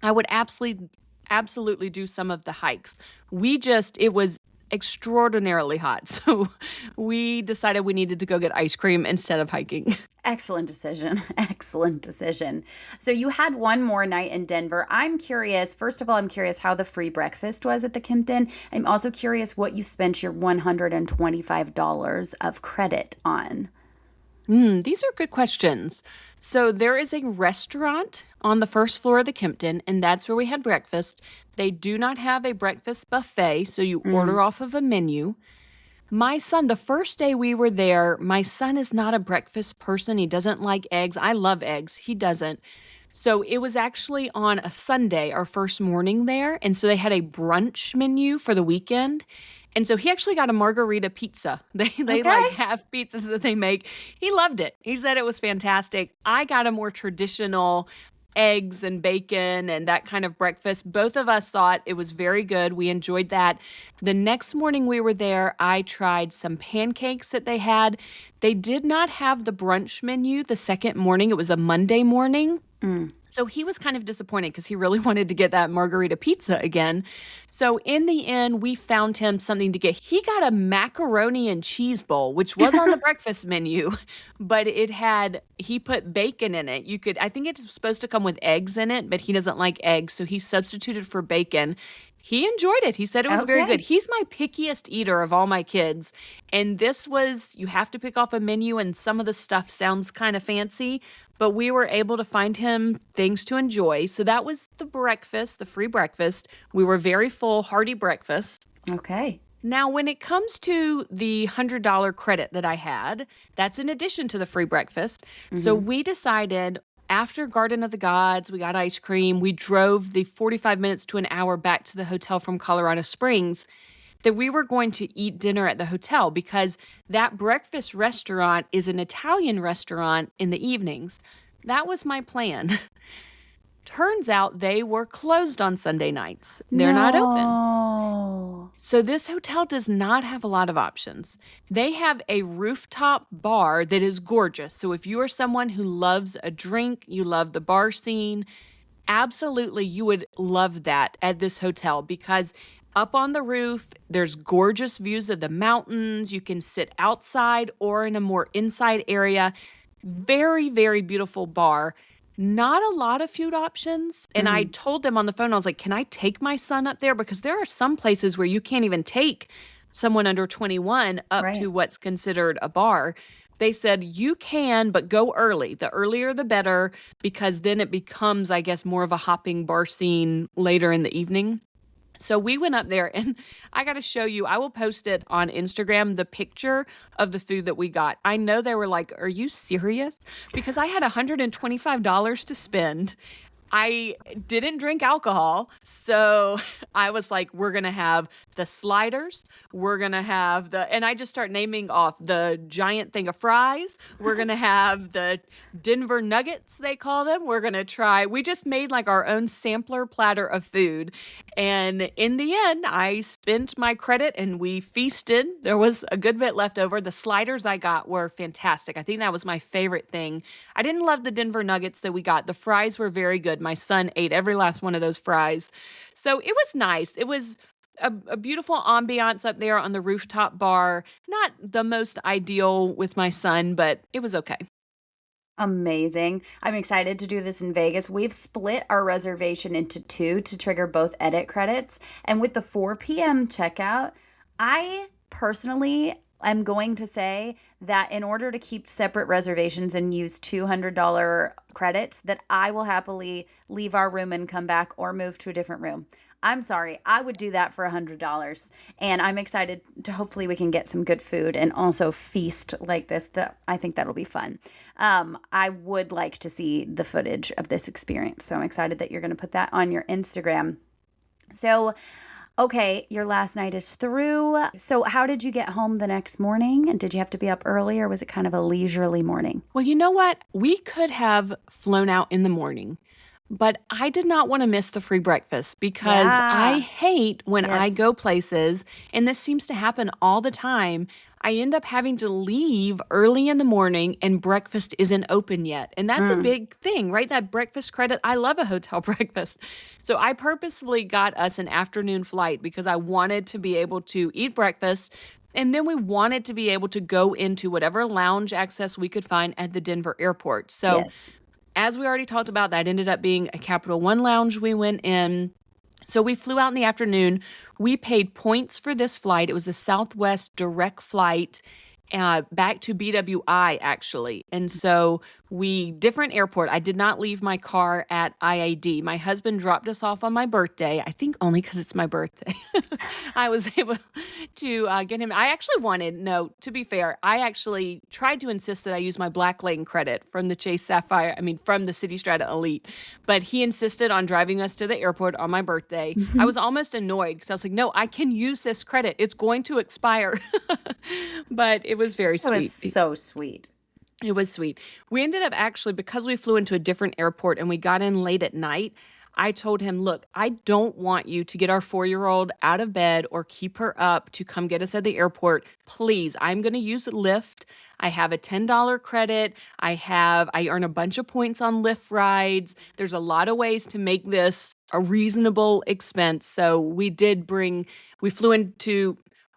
I would absolutely do some of the hikes. It was extraordinarily hot. So we decided we needed to go get ice cream instead of hiking. Excellent decision. Excellent decision. So you had one more night in Denver. I'm curious, first of all, I'm curious how the free breakfast was at the Kimpton. I'm also curious what you spent your $125 of credit on. These are good questions. So there is a restaurant on the first floor of the Kimpton, and that's where we had breakfast. They do not have a breakfast buffet, so you order off of a menu. My son, the first day we were there, my son is not a breakfast person. He doesn't like eggs. I love eggs. He doesn't. So it was actually on a Sunday, our first morning there. And so they had a brunch menu for the weekend. And so he actually got a margarita pizza. They Okay. like have pizzas that they make. He loved it. He said it was fantastic. I got a more traditional eggs and bacon and that kind of breakfast. Both of us thought it was very good. We enjoyed that. The next morning we were there, I tried some pancakes that they had. They did not have the brunch menu the second morning. It was a Monday morning. So he was kind of disappointed because he really wanted to get that margarita pizza again. So in the end, we found him something to get. He got a macaroni and cheese bowl, which was on the breakfast menu, but he put bacon in it. I think it's supposed to come with eggs in it, but he doesn't like eggs. So he substituted for bacon. He enjoyed it. He said it was very Okay. good. He's my pickiest eater of all my kids. And you have to pick off a menu, and some of the stuff sounds kind of fancy, but we were able to find him things to enjoy. So that was the breakfast, the free breakfast. We were very full, hearty breakfast. Okay. Now, when it comes to the $100 credit that I had, that's in addition to the free breakfast. So we decided after Garden of the Gods, we got ice cream. We drove the 45 minutes to an hour back to the hotel from Colorado Springs, that we were going to eat dinner at the hotel because that breakfast restaurant is an Italian restaurant in the evenings. That was my plan. Turns out they were closed on Sunday nights. They're not open. No. So this hotel does not have a lot of options. They have a rooftop bar that is gorgeous. So if you are someone who loves a drink, you love the bar scene, absolutely you would love that at this hotel because up on the roof, there's gorgeous views of the mountains. You can sit outside or in a more inside area. Very, very beautiful bar. Not a lot of food options. And I told them on the phone, I was like, can I take my son up there? Because there are some places where you can't even take someone under 21 up Right. to what's considered a bar. They said, you can, but go early. The earlier, the better, because then it becomes, I guess, more of a hopping bar scene later in the evening. So we went up there, and I got to show you, I will post it on Instagram, the picture of the food that we got. I know they were like, are you serious? Because I had $125 to spend. I didn't drink alcohol, so I was like, we're going to have the sliders, we're going to have and I just start naming off the giant thing of fries, we're going to have the Denver nuggets, they call them, we just made like our own sampler platter of food, and in the end, I spent my credit and we feasted. There was a good bit left over. The sliders I got were fantastic. I think that was my favorite thing. I didn't love the Denver nuggets that we got. The fries were very good. My son ate every last one of those fries. So it was nice. It was a beautiful ambiance up there on the rooftop bar. Not the most ideal with my son, but it was okay. Amazing. I'm excited to do this in Vegas. We've split our reservation into two to trigger both edit credits. And with the 4 p.m. checkout, I personally am going to say that in order to keep separate reservations and use $200 credits, that I will happily leave our room and come back or move to a different room. I'm sorry, I would do that for $100. And I'm excited to hopefully we can get some good food and also feast like this. I think that'll be fun. I would like to see the footage of this experience. So I'm excited that you're going to put that on your Instagram. So, okay, your last night is through. So how did you get home the next morning? And did you have to be up early or was it kind of a leisurely morning? Well, you know what? We could have flown out in the morning. But I did not want to miss the free breakfast because I Yeah. hate when I Yes. go places, and this seems to happen all the time. I end up having to leave early in the morning and breakfast isn't open yet. And that's a Mm. big thing, right? That breakfast credit. I love a hotel breakfast. So I purposefully got us an afternoon flight because I wanted to be able to eat breakfast. And then we wanted to be able to go into whatever lounge access we could find at the Denver airport. So Yes. as we already talked about, that ended up being a Capital One lounge we went in. So we flew out in the afternoon. We paid points for this flight. It was a Southwest direct flight back to BWI, actually. And so different airport. I did not leave my car at IAD. My husband dropped us off on my birthday. I think only because it's my birthday. I was able to get him. No, to be fair, I actually tried to insist that I use my Black Lane credit from the Chase Sapphire, from the City Strata Elite. But he insisted on driving us to the airport on my birthday. I was almost annoyed because I was like, no, I can use this credit. It's going to expire. But it was very That was sweet. so sweet. It was sweet. We ended up actually, because we flew into a different airport and we got in late at night, I told him, look, I don't want you to get our 4-year-old out of bed or keep her up to come get us at the airport. Please, I'm going to use Lyft. I have a $10 credit. I earn a bunch of points on Lyft rides. There's a lot of ways to make this a reasonable expense. So we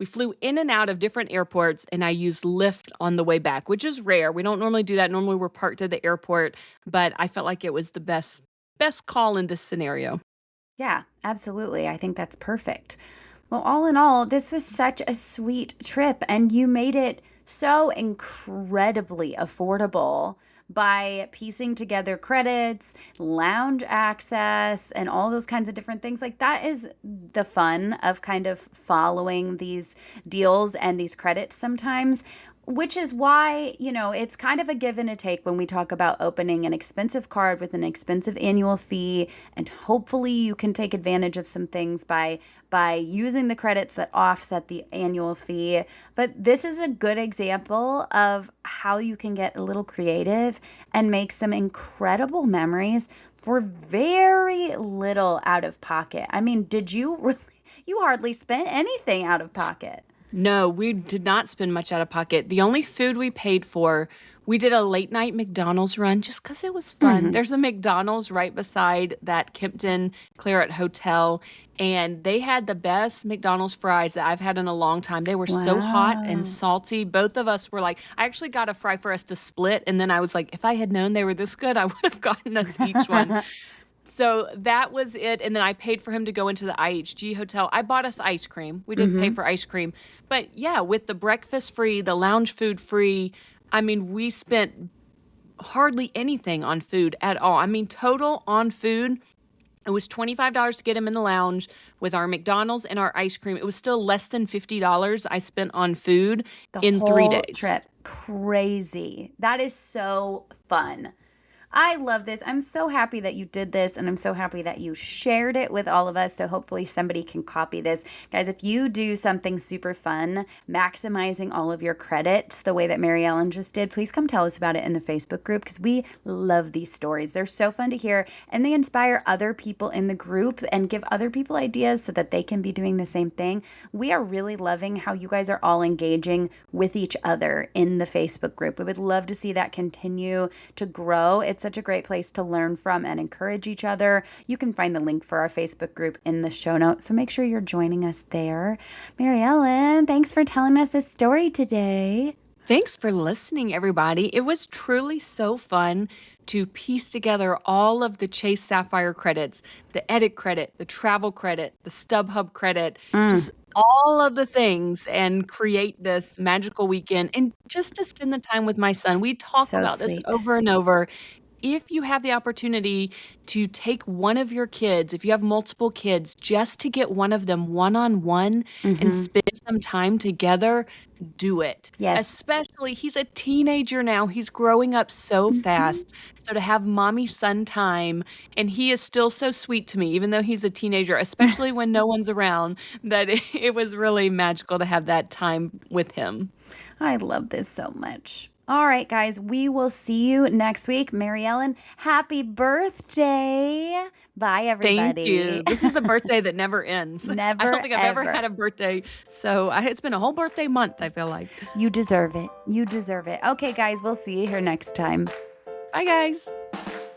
flew in and out of different airports, and I used Lyft on the way back, which is rare. We don't normally do that. Normally, we're parked at the airport, but I felt like it was the best call in this scenario. Yeah, absolutely. I think that's perfect. Well, all in all, this was such a sweet trip, and you made it so incredibly affordable by piecing together credits, lounge access, and all those kinds of different things. Like, that is the fun of kind of following these deals and these credits sometimes. Which is why, it's kind of a give and a take when we talk about opening an expensive card with an expensive annual fee. And hopefully you can take advantage of some things by using the credits that offset the annual fee. But this is a good example of how you can get a little creative and make some incredible memories for very little out of pocket. I mean, you hardly spent anything out of pocket. No, we did not spend much out of pocket. The only food we paid for, we did a late night McDonald's run just because it was fun. There's a McDonald's right beside that Kempton Claret Hotel, and they had the best McDonald's fries that I've had in a long time. They were so hot and salty. Both of us were like, I actually got a fry for us to split, and then I was like, if I had known they were this good, I would have gotten us each one. So that was it. And then I paid for him to go into the IHG hotel. I bought us ice cream. We did pay for ice cream. But yeah, with the breakfast free, the lounge food free, we spent hardly anything on food at all. Total on food, it was $25 to get him in the lounge with our McDonald's and our ice cream. It was still less than $50 I spent on food in 3 whole days. Trip. Crazy. That is so fun. I love this. I'm so happy that you did this, and I'm so happy that you shared it with all of us. So hopefully somebody can copy this. Guys, if you do something super fun, maximizing all of your credits the way that Mary Ellen just did, please come tell us about it in the Facebook group because we love these stories. They're so fun to hear, and they inspire other people in the group and give other people ideas so that they can be doing the same thing. We are really loving how you guys are all engaging with each other in the Facebook group. We would love to see that continue to grow. It's such a great place to learn from and encourage each other. You can find the link for our Facebook group in the show notes, so make sure you're joining us there. Mary Ellen, thanks for telling us this story today. Thanks for listening, everybody. It was truly so fun to piece together all of the Chase Sapphire credits, the edit credit, the travel credit, the StubHub credit, just all of the things, and create this magical weekend and just to spend the time with my son. We talk So about this sweet. over and over. If you have the opportunity to take one of your kids, if you have multiple kids, just to get one of them one-on-one and spend some time together, do it. Yes. Especially, he's a teenager now. He's growing up so fast. So to have mommy-son time, and he is still so sweet to me, even though he's a teenager, especially when no one's around, that it was really magical to have that time with him. I love this so much. All right, guys, we will see you next week. Mary Ellen, happy birthday. Bye, everybody. Thank you. This is the birthday that never ends. Never, I don't think I've ever ever. had a birthday. So it's been a whole birthday month, I feel like. You deserve it. You deserve it. Okay, guys, we'll see you here next time. Bye, guys.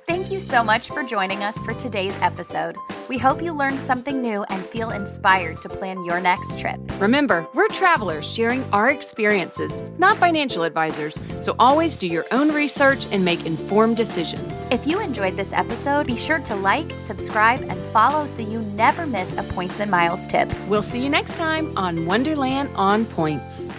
Thank you so much for joining us for today's episode. We hope you learned something new and feel inspired to plan your next trip. Remember, we're travelers sharing our experiences, not financial advisors. So always do your own research and make informed decisions. If you enjoyed this episode, be sure to like, subscribe, and follow so you never miss a Points and Miles tip. We'll see you next time on Wonderland on Points.